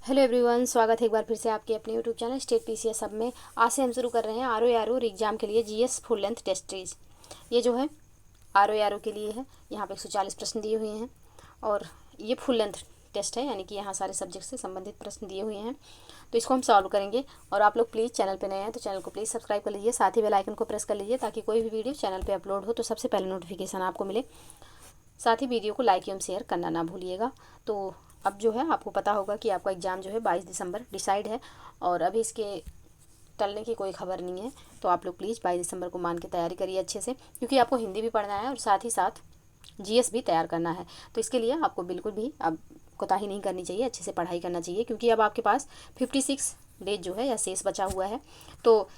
Hello everyone, स्वागत है एक बार फिर से आपके अपने यूट्यूब चैनल स्टेट पीसीएस सब में। आज से हम शुरू कर रहे हैं आर एग्जाम के लिए GS full length test series. ये जो है आर के लिए है। यहाँ पे 140 प्रश्न दिए हुए हैं और ये फुल लेंथ टेस्ट है, यानी कि यहाँ सारे सब्जेक्ट से संबंधित प्रश्न दिए हुए हैं। तो इसको हम सॉल्व करेंगे। और आप लोग प्लीज़ चैनल पर नए हैं तो चैनल को प्लीज़ सब्सक्राइब कर लीजिए, साथ ही बेल आइकन को प्रेस कर लीजिए ताकि कोई भी वीडियो चैनल पर अपलोड हो तो सबसे पहले नोटिफिकेशन आपको मिले। साथ ही वीडियो को लाइक एवं शेयर करना ना भूलिएगा। तो अब जो है आपको पता होगा कि आपका एग्ज़ाम जो है 22 दिसंबर डिसाइड है और अभी इसके टलने की कोई खबर नहीं है। तो आप लोग प्लीज़ 22 दिसंबर को मान के तैयारी करिए अच्छे से, क्योंकि आपको हिंदी भी पढ़ना है और साथ ही साथ जीएस भी तैयार करना है। तो इसके लिए आपको बिल्कुल भी अब कोताही नहीं करनी चाहिए, अच्छे से पढ़ाई करना चाहिए, क्योंकि अब आपके पास 56 डेज जो है या शेष बचा हुआ है। तो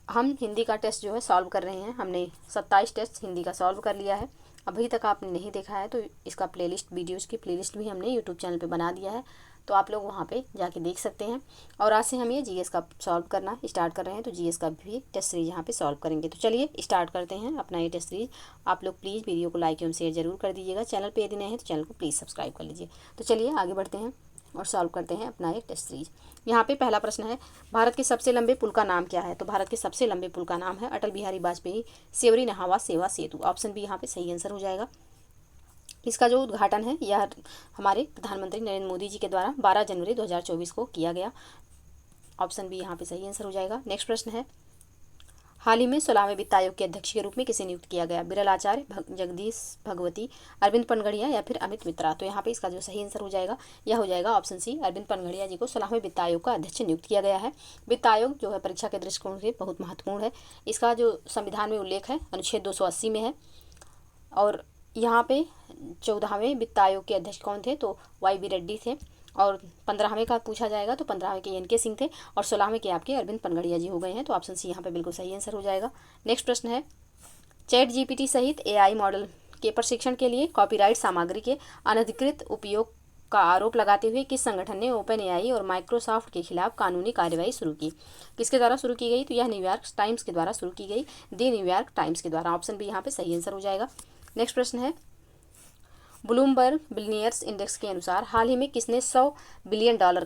हम हिंदी का टेस्ट जो है सॉल्व कर रहे हैं। हमने 27 टेस्ट हिंदी का सॉल्व कर लिया है। अभी तक आपने नहीं देखा है तो इसका प्लेलिस्ट, वीडियोस की प्लेलिस्ट भी हमने यूट्यूब चैनल पे बना दिया है, तो आप लोग वहाँ पे जाके देख सकते हैं। और आज से हम ये जीएस का सॉल्व करना स्टार्ट कर रहे हैं, तो जीएस का भी टेस्ट सीरीज यहाँ पे सॉल्व करेंगे। तो चलिए स्टार्ट करते हैं अपना ये टेस्ट सीरीज। आप लोग प्लीज़ वीडियो को लाइक एवं शेयर जरूर कर दीजिएगा। चैनल पर यदि नए हैं तो चैनल को प्लीज़ सब्सक्राइब कर लीजिए। तो चलिए आगे बढ़ते हैं और सॉल्व करते हैं अपना एक टेस्ट सीरीज। यहाँ पे पहला प्रश्न है, भारत के सबसे लंबे पुल का नाम क्या है? तो भारत के सबसे लंबे पुल का नाम है अटल बिहारी वाजपेयी सेवरी नहावा सेवा सेतु। ऑप्शन बी यहाँ पे सही आंसर हो जाएगा। इसका जो उद्घाटन है यह हमारे प्रधानमंत्री नरेंद्र मोदी जी के द्वारा 12 जनवरी 2024 को किया गया। ऑप्शन बी यहाँ पे सही आंसर हो जाएगा। नेक्स्ट प्रश्न है, हाल ही में 16वें वित्त आयोग के अध्यक्ष के रूप में किसे नियुक्त किया गया? बिरल आचार्य, जगदीश भगवती, अरविंद पनगड़िया या फिर अमित मित्रा। तो यहाँ पे इसका जो सही आंसर हो जाएगा यह हो जाएगा ऑप्शन सी, अरविंद पनगड़िया जी को 16वें वित्त आयोग का अध्यक्ष नियुक्त किया गया है। वित्त आयोग जो है परीक्षा के दृष्टिकोण से बहुत महत्वपूर्ण है। इसका जो संविधान में उल्लेख है अनुच्छेद 280 में है। और यहाँ पे 14वें वित्त आयोग के अध्यक्ष कौन थे? तो वाई बी रेड्डी थे। और 15वें का पूछा जाएगा तो 15वें के एन के सिंह थे और 16वें के आपके अरविंद पनगड़िया जी हो गए हैं। तो ऑप्शन सी यहाँ पे बिल्कुल सही आंसर हो जाएगा। नेक्स्ट प्रश्न है, चैट जीपीटी सहित एआई मॉडल के प्रशिक्षण के लिए कॉपीराइट सामग्री के अनधिकृत उपयोग का आरोप लगाते हुए किस संगठन ने ओपन एआई और माइक्रोसॉफ्ट के खिलाफ कानूनी कार्रवाई शुरू की? किसके द्वारा शुरू की गई? तो यह न्यूयॉर्क टाइम्स के द्वारा शुरू की गई, दी न्यूयॉर्क टाइम्स के द्वारा। ऑप्शन बी यहाँ पे सही आंसर हो जाएगा। नेक्स्ट प्रश्न है, ब्लूमबर्ग बिलियनियर्स इंडेक्स के अनुसार हाल ही में किसने 100 बिलियन डॉलर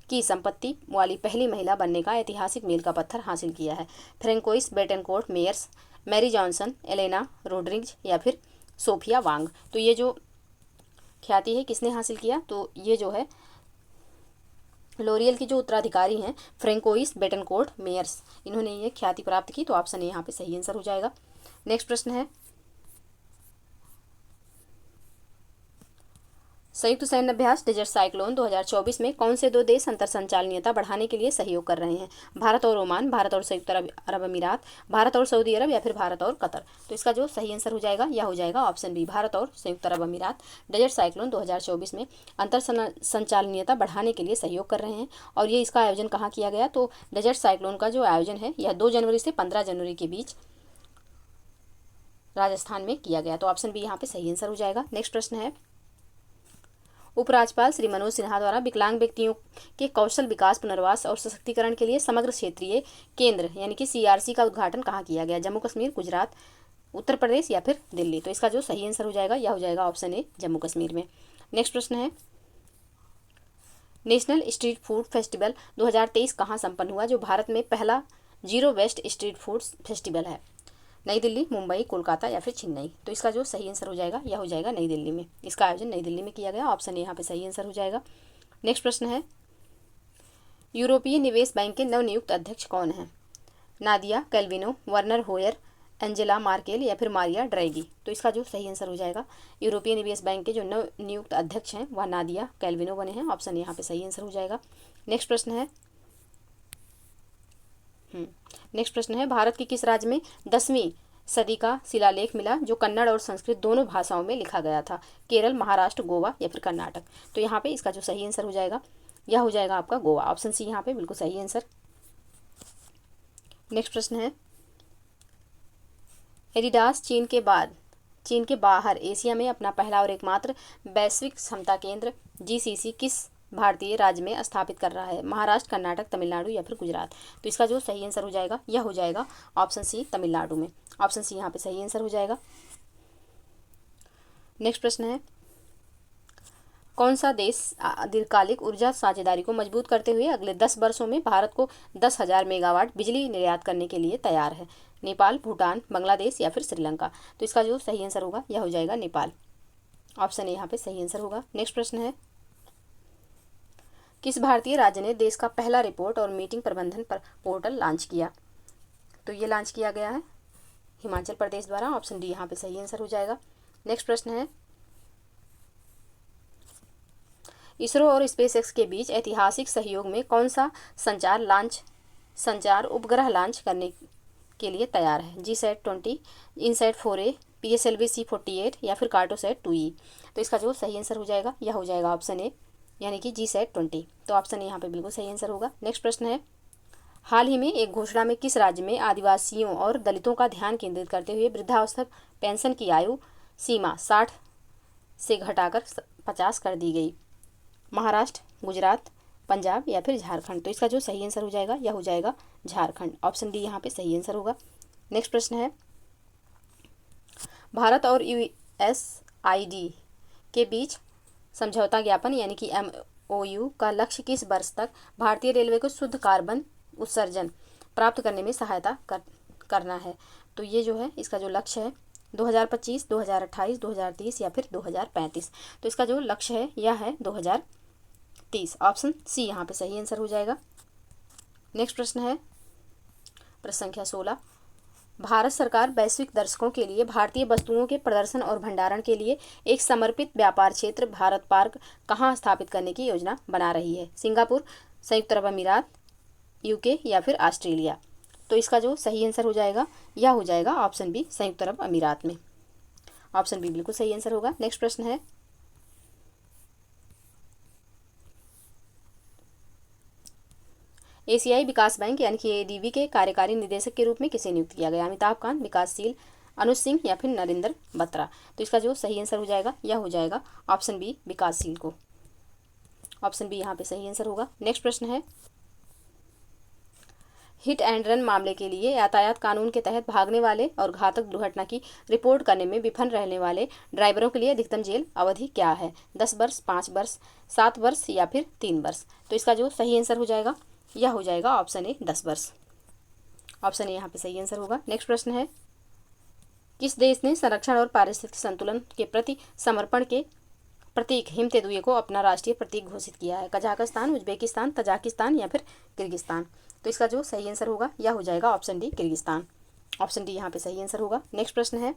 की संपत्ति वाली पहली महिला बनने का ऐतिहासिक मील का पत्थर हासिल किया है? Francoise Bettencourt Meyers, Mary Johnson, Elena Rodriguez या फिर सोफिया वांग। तो ये जो ख्याति है किसने हासिल किया? तो ये जो है लोरियल की जो उत्तराधिकारी हैं फ्रेंकोइस बेटनकोर्ट मेयर्स, इन्होंने ये ख्याति प्राप्त की। तो ऑप्शन यहाँ पे सही आंसर हो जाएगा। नेक्स्ट प्रश्न है, संयुक्त सैन्य अभ्यास डेजर्ट साइक्लोन 2024 में कौन से दो देश अंतर संचालनीयता बढ़ाने के लिए सहयोग कर रहे हैं? भारत और ओमान, भारत और संयुक्त अरब अमीरात, भारत और सऊदी अरब या फिर भारत और कतर। तो इसका जो सही आंसर हो जाएगा यह हो जाएगा ऑप्शन बी, भारत और संयुक्त अरब अमीरात डेजर्ट साइक्लोन 2024 में अंतर संचालनीयता बढ़ाने के लिए सहयोग कर रहे हैं। और ये इसका आयोजन कहाँ किया गया? तो डेजर्ट साइक्लोन का जो आयोजन है यह 2 जनवरी से 15 जनवरी के बीच राजस्थान में किया गया। तो ऑप्शन बी यहाँ पे सही आंसर हो जाएगा। नेक्स्ट प्रश्न है, उपराज्यपाल श्री मनोज सिन्हा द्वारा विकलांग व्यक्तियों के कौशल विकास, पुनर्वास और सशक्तिकरण के लिए समग्र क्षेत्रीय केंद्र यानी कि सीआरसी का उद्घाटन कहाँ किया गया? जम्मू कश्मीर, गुजरात, उत्तर प्रदेश या फिर दिल्ली। तो इसका जो सही आंसर हो जाएगा यह हो जाएगा ऑप्शन ए, जम्मू कश्मीर में। नेक्स्ट प्रश्न है, नेशनल स्ट्रीट फूड फेस्टिवल 2023 कहाँ संपन्न हुआ, जो भारत में पहला zero waste street food festival है? नई दिल्ली, मुंबई, कोलकाता या फिर चेन्नई। तो इसका जो सही आंसर हो जाएगा यह हो जाएगा नई दिल्ली में। इसका आयोजन नई दिल्ली में किया गया। ऑप्शन यहाँ पे सही आंसर हो जाएगा। नेक्स्ट प्रश्न है, यूरोपीय निवेश बैंक के नवनियुक्त अध्यक्ष कौन हैं? नादिया कैल्विनो, वर्नर होयर, एंजेला मार्केल या फिर मारिया ड्रैगी। तो इसका जो सही आंसर हो जाएगा, यूरोपीय निवेश बैंक के जो नवनियुक्त अध्यक्ष हैं वह नादिया कैल्विनो बने हैं। ऑप्शन यहाँ पे सही आंसर हो जाएगा। नेक्स्ट प्रश्न है, भारत के किस राज्य में 10वीं सदी का शिलालेख मिला जो कन्नड़ और संस्कृत दोनों भाषाओं में लिखा गया था? केरल, महाराष्ट्र, गोवा या फिर कर्नाटक। तो यहाँ पे इसका जो सही आंसर हो जाएगा यह हो जाएगा आपका गोवा। ऑप्शन सी यहाँ पे बिल्कुल सही आंसर। नेक्स्ट प्रश्न है, एडिडास चीन के बाहर एशिया में अपना पहला और एकमात्र वैश्विक क्षमता केंद्र जीसीसी किस भारतीय राज्य में स्थापित कर रहा है? महाराष्ट्र, कर्नाटक, तमिलनाडु या फिर गुजरात। तो इसका जो सही आंसर हो जाएगा यह हो जाएगा ऑप्शन सी, तमिलनाडु में। ऑप्शन सी यहाँ पे सही आंसर हो जाएगा। नेक्स्ट प्रश्न है, कौन सा देश दीर्घकालिक ऊर्जा साझेदारी को मजबूत करते हुए अगले 10 वर्षों में भारत को 10,000 मेगावाट बिजली निर्यात करने के लिए तैयार है? नेपाल, भूटान, बांग्लादेश या फिर श्रीलंका? तो इसका जो सही आंसर होगा यह हो जाएगा नेपाल। ऑप्शन ए यहाँ पे सही आंसर होगा। नेक्स्ट प्रश्न है, किस भारतीय राज्य ने देश का पहला रिपोर्ट और मीटिंग प्रबंधन पर पोर्टल लॉन्च किया? तो ये लॉन्च किया गया है हिमाचल प्रदेश द्वारा। ऑप्शन डी यहाँ पे सही आंसर हो जाएगा। नेक्स्ट प्रश्न है, इसरो और स्पेसएक्स के बीच ऐतिहासिक सहयोग में कौन सा संचार उपग्रह लॉन्च करने के लिए तैयार है? GSAT-20, INSAT-4A, PSLV-C48 या फिर Cartosat-2E? तो इसका जो सही आंसर हो जाएगा यह हो जाएगा ऑप्शन ए, यानी कि GSAT-20। तो ऑप्शन ए यहाँ पे बिल्कुल सही आंसर होगा। नेक्स्ट प्रश्न है, हाल ही में एक घोषणा में किस राज्य में आदिवासियों और दलितों का ध्यान केंद्रित करते हुए वृद्धावस्था पेंशन की आयु सीमा 60 से घटाकर 50 कर दी गई? महाराष्ट्र, गुजरात, पंजाब या फिर झारखंड? तो इसका जो सही आंसर हो जाएगा यह हो जाएगा झारखंड। ऑप्शन डी यहाँ पे सही आंसर होगा। नेक्स्ट प्रश्न है, भारत और USAID के बीच समझौता ज्ञापन यानी कि MOU का लक्ष्य किस वर्ष तक भारतीय रेलवे को शुद्ध कार्बन उत्सर्जन प्राप्त करने में सहायता करना है? तो ये जो है इसका जो लक्ष्य है 2025, 2028, 2030 या फिर 2035? तो इसका जो लक्ष्य है यह है 2030। ऑप्शन सी यहाँ पे सही आंसर हो जाएगा। नेक्स्ट प्रश्न है, प्रश्न संख्या 16, भारत सरकार वैश्विक दर्शकों के लिए भारतीय वस्तुओं के प्रदर्शन और भंडारण के लिए एक समर्पित व्यापार क्षेत्र भारत पार्क कहाँ स्थापित करने की योजना बना रही है? सिंगापुर, संयुक्त अरब अमीरात, UK या फिर ऑस्ट्रेलिया? तो इसका जो सही आंसर हो जाएगा यह हो जाएगा ऑप्शन बी, संयुक्त अरब अमीरात में। ऑप्शन बी बिल्कुल सही आंसर होगा। नेक्स्ट प्रश्न है, एशियाई विकास बैंक यानी कि ADB के कार्यकारी निदेशक के रूप में किसे नियुक्त किया गया? अमिताभ कांत, विकासशील, अनुज सिंह या फिर नरेंद्र बत्रा? तो इसका जो सही आंसर हो जाएगा यह हो जाएगा ऑप्शन बी, विकासशील को। ऑप्शन बी यहाँ पे सही आंसर होगा। नेक्स्ट प्रश्न है, हिट एंड रन मामले के लिए यातायात कानून के तहत भागने वाले और घातक दुर्घटना की रिपोर्ट करने में विफल रहने वाले ड्राइवरों के लिए अधिकतम जेल अवधि क्या है? 10 वर्ष, 5 वर्ष, 7 वर्ष या फिर 3 वर्ष? तो इसका जो सही आंसर हो जाएगा यह हो जाएगा ऑप्शन ए, 10 वर्ष। ऑप्शन ए यहाँ पे सही आंसर होगा। नेक्स्ट प्रश्न है, किस देश ने संरक्षण और पारिस्थितिक संतुलन के प्रति समर्पण के प्रतीक हिमतेंदुए को अपना राष्ट्रीय प्रतीक घोषित किया है? कजाकिस्तान, उज्बेकिस्तान, तजाकिस्तान या फिर किर्गिस्तान? तो इसका जो सही आंसर होगा यह हो जाएगा option D, Kyrgyzstan. Option D यहाँ पे सही आंसर होगा। नेक्स्ट प्रश्न है,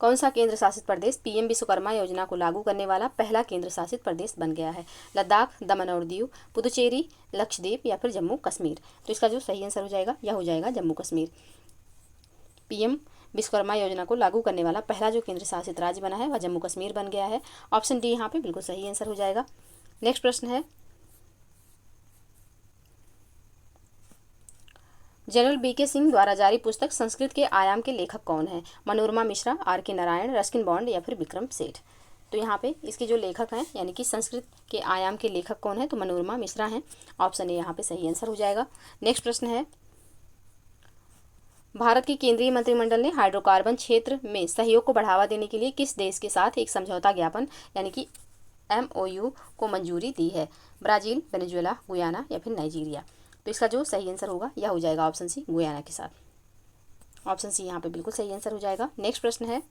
कौन सा केंद्र शासित प्रदेश PM विश्वकर्मा योजना को लागू करने वाला पहला केंद्र शासित प्रदेश बन गया है? लद्दाख, दमन और दीव, पुदुचेरी, लक्षद्वीप या फिर जम्मू कश्मीर? तो इसका जो सही आंसर हो जाएगा यह हो जाएगा जम्मू कश्मीर। PM विश्वकर्मा योजना को लागू करने वाला पहला जो केंद्र शासित राज्य बना है वह जम्मू कश्मीर बन गया है। ऑप्शन डी यहाँ पे बिल्कुल सही आंसर हो जाएगा। नेक्स्ट प्रश्न है, जनरल BK सिंह द्वारा जारी पुस्तक संस्कृत के आयाम के लेखक कौन है? Manorama Mishra, RK Narayan, Ruskin bond या फिर विक्रम सेठ? तो यहाँ पे इसके जो लेखक हैं यानी कि संस्कृत के आयाम के लेखक कौन है? तो मनोरमा मिश्रा हैं। ऑप्शन ए यहाँ पे सही आंसर हो जाएगा। नेक्स्ट प्रश्न है, भारत की केंद्रीय मंत्रिमंडल ने हाइड्रोकार्बन क्षेत्र में सहयोग को बढ़ावा देने के लिए किस देश के साथ एक समझौता ज्ञापन यानी कि MOU को मंजूरी दी है? ब्राज़ील, वेनेजुएला, गुयाना या फिर नाइजीरिया? तो इसका जो सही आंसर होगा यह हो जाएगा ऑप्शन सी, गुयाना के साथ। ऑप्शन सी यहाँ पे बिल्कुल सही आंसर हो जाएगा। नेक्स्ट प्रश्न है,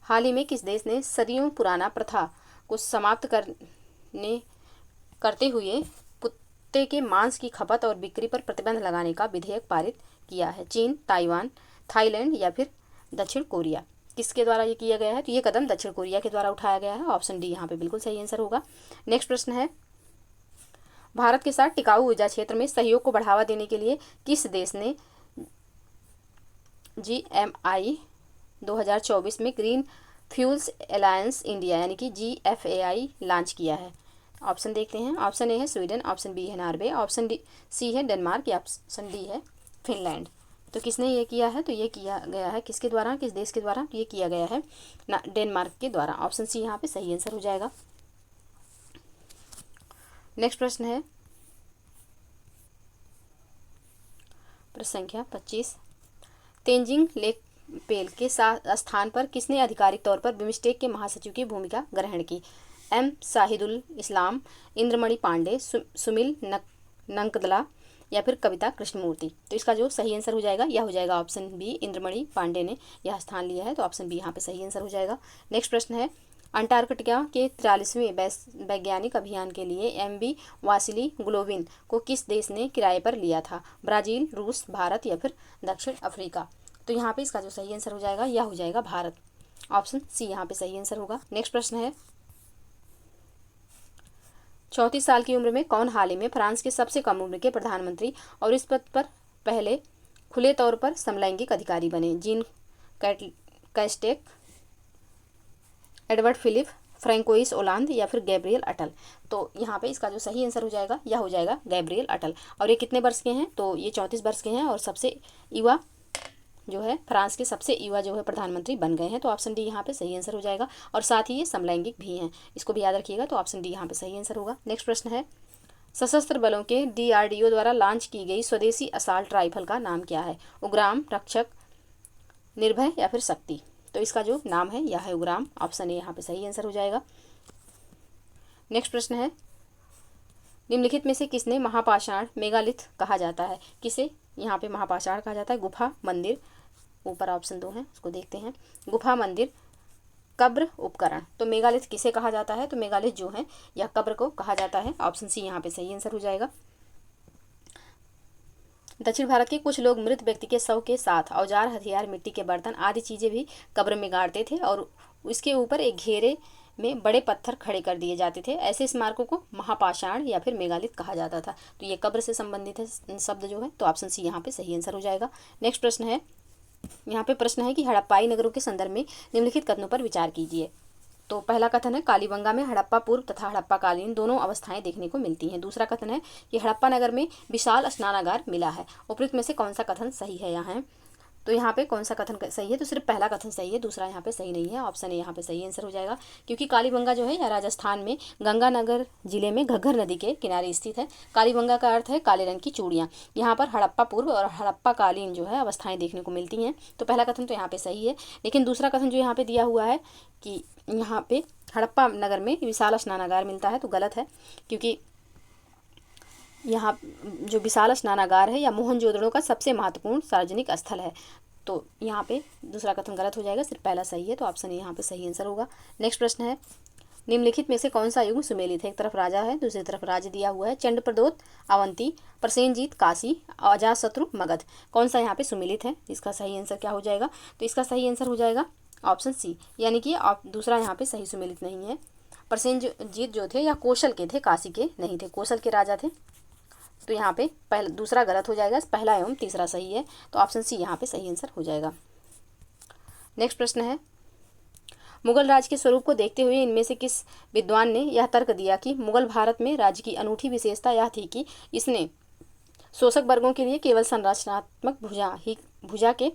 हाल ही में किस देश ने सदियों पुराना प्रथा को समाप्त करते हुए कुत्ते के मांस की खपत और बिक्री पर प्रतिबंध लगाने का विधेयक पारित किया है? चीन, ताइवान, थाईलैंड या फिर दक्षिण कोरिया? किसके द्वारा ये किया गया है? तो ये कदम दक्षिण कोरिया के द्वारा उठाया गया है। ऑप्शन डी यहाँ पे बिल्कुल सही आंसर होगा। नेक्स्ट प्रश्न है, भारत के साथ टिकाऊ ऊर्जा क्षेत्र में सहयोग को बढ़ावा देने के लिए किस देश ने GMI 2024 में ग्रीन फ्यूल्स अलायंस इंडिया यानी कि GFAI लॉन्च किया है? ऑप्शन देखते हैं। ऑप्शन ए है स्वीडन, ऑप्शन बी है नॉर्वे, ऑप्शन सी है डेनमार्क या ऑप्शन डी है फिनलैंड? तो किसने ये किया है? तो ये किया गया है किसके द्वारा, किस देश के द्वारा? तो ये किया गया है डेनमार्क के द्वारा। ऑप्शन सी यहाँ पे सही आंसर हो जाएगा। नेक्स्ट प्रश्न है, प्रश्न संख्या 25, तेंजिंग पेल के स्थान पर किसने आधिकारिक तौर पर बिम्स्टेक के महासचिव की भूमिका ग्रहण की? एम शाहिदुल इस्लाम, इंद्रमणि पांडे, सुमिल नंकदला या फिर कविता कृष्णमूर्ति। तो इसका जो सही आंसर हो जाएगा यह हो जाएगा ऑप्शन बी, इंद्रमणि पांडे ने यह स्थान लिया है। तो ऑप्शन बी यहाँ पे सही आंसर हो जाएगा। नेक्स्ट प्रश्न है, अंटार्कटिका के 43वें वैज्ञानिक अभियान के लिए MV वासिली गोलोविन को किस देश ने किराए पर लिया था? ब्राज़ील, रूस, भारत या फिर दक्षिण अफ्रीका। तो यहाँ पे इसका जो सही आंसर हो जाएगा यह हो जाएगा भारत। ऑप्शन सी यहाँ पे सही आंसर होगा। नेक्स्ट प्रश्न है, 34 साल की उम्र में कौन हाल ही में फ्रांस के सबसे कम उम्र के प्रधानमंत्री और इस पद पर पहले खुले तौर पर समलैंगिक अधिकारी बने? Jean Castex, Edouard Philippe, Francois Hollande या फिर गैब्रियल अटल। तो यहाँ पे इसका जो सही आंसर हो जाएगा यह हो जाएगा गैब्रियल अटल। और ये कितने वर्ष के हैं? तो ये 34 वर्ष के हैं और सबसे युवा जो है फ्रांस के सबसे युवा जो है प्रधानमंत्री बन गए हैं। तो ऑप्शन डी यहाँ पे सही आंसर हो जाएगा। और साथ ही ये समलैंगिक भी हैं, इसको भी याद रखिएगा। तो ऑप्शन डी यहाँ पे सही आंसर होगा। नेक्स्ट प्रश्न है, सशस्त्र बलों के DRDO द्वारा लॉन्च की गई स्वदेशी असॉल्ट राइफल का नाम क्या है? उग्राम, रक्षक, निर्भय या फिर शक्ति। तो इसका जो नाम है यह है उग्राम। ऑप्शन ए यहाँ पे सही आंसर हो जाएगा। नेक्स्ट प्रश्न है, निम्नलिखित में से किसने महापाषाण मेगालिथ कहा जाता है? किसे यहाँ पे महापाषाण कहा जाता है? गुफा, मंदिर, ऊपर ऑप्शन 2 है उसको देखते हैं। गुफा, मंदिर, कब्र, उपकरण। तो मेगालिथ किसे कहा जाता है? तो मेगालिथ जो है यह कब्र को कहा जाता है। ऑप्शन सी यहाँ पे सही आंसर हो जाएगा। दक्षिण भारत के कुछ लोग मृत व्यक्ति के शव के साथ औजार, हथियार, मिट्टी के बर्तन आदि चीजें भी कब्र में गाड़ते थे और उसके ऊपर एक घेरे में बड़े पत्थर खड़े कर दिए जाते थे। ऐसे स्मारकों को महापाषाण या फिर मेगालिथ कहा जाता था। तो ये कब्र से संबंधित है शब्द जो है। तो ऑप्शन सी यहाँ पे सही आंसर हो जाएगा। नेक्स्ट प्रश्न है, यहाँ पे प्रश्न है कि हड़प्पाई नगरों के संदर्भ में निम्नलिखित कथनों पर विचार कीजिए। तो पहला कथन है, कालीबंगा में हड़प्पा पूर्व तथा हड़प्पा कालीन दोनों अवस्थाएं देखने को मिलती हैं। दूसरा कथन है कि हड़प्पा नगर में विशाल स्नानागार मिला है। उपयुक्त में से कौन सा कथन सही है? यहाँ है तो यहाँ पे कौन सा कथन सही है? तो सिर्फ पहला कथन सही है, दूसरा यहाँ पे सही नहीं है। ऑप्शन ए यहाँ पे सही आंसर हो जाएगा। क्योंकि कालीबंगा जो है यह राजस्थान में गंगानगर जिले में घग्गर नदी के किनारे स्थित है। कालीबंगा का अर्थ है काले रंग की चूड़ियाँ। यहाँ पर हड़प्पा पूर्व और हड़प्पा कालीन जो है अवस्थाएं देखने को मिलती हैं। तो पहला कथन तो यहाँ पे सही है, लेकिन दूसरा कथन जो यहाँ पे दिया हुआ है कि यहाँ पे हड़प्पा नगर में विशाल स्नानागार मिलता है, तो गलत है। क्योंकि यहाँ जो विशाल स्नानागार है या मोहनजोदड़ो का सबसे महत्वपूर्ण सार्वजनिक स्थल है। तो यहाँ पे दूसरा कथन गलत हो जाएगा, सिर्फ पहला सही है। तो ऑप्शन ए यहाँ पे सही आंसर होगा। नेक्स्ट प्रश्न है, निम्नलिखित में से कौन सा युग सुमेलित है? एक तरफ राजा है, दूसरी तरफ राज्य दिया हुआ है। चंड प्रदोत अवंती, प्रसेनजीत काशी, अजातशत्रु मगध। कौन सा यहाँ पे सुमेलित है? इसका सही आंसर क्या हो जाएगा? तो इसका सही आंसर हो जाएगा ऑप्शन सी, यानी कि दूसरा यहाँ पे सही सुमेलित नहीं है। प्रसेनजीत जो थे या कौशल के थे, काशी के नहीं थे, कौशल के राजा थे। तो यहाँ पे पहला दूसरा गलत हो जाएगा, पहला एवं तीसरा सही है। तो ऑप्शन सी यहाँ पे सही आंसर हो जाएगा। नेक्स्ट प्रश्न है, मुगल राज के स्वरूप को देखते हुए इनमें से किस विद्वान ने यह तर्क दिया कि मुगल भारत में राज्य की अनूठी विशेषता यह थी कि इसने शोषक वर्गों के लिए केवल संरचनात्मक भुजा के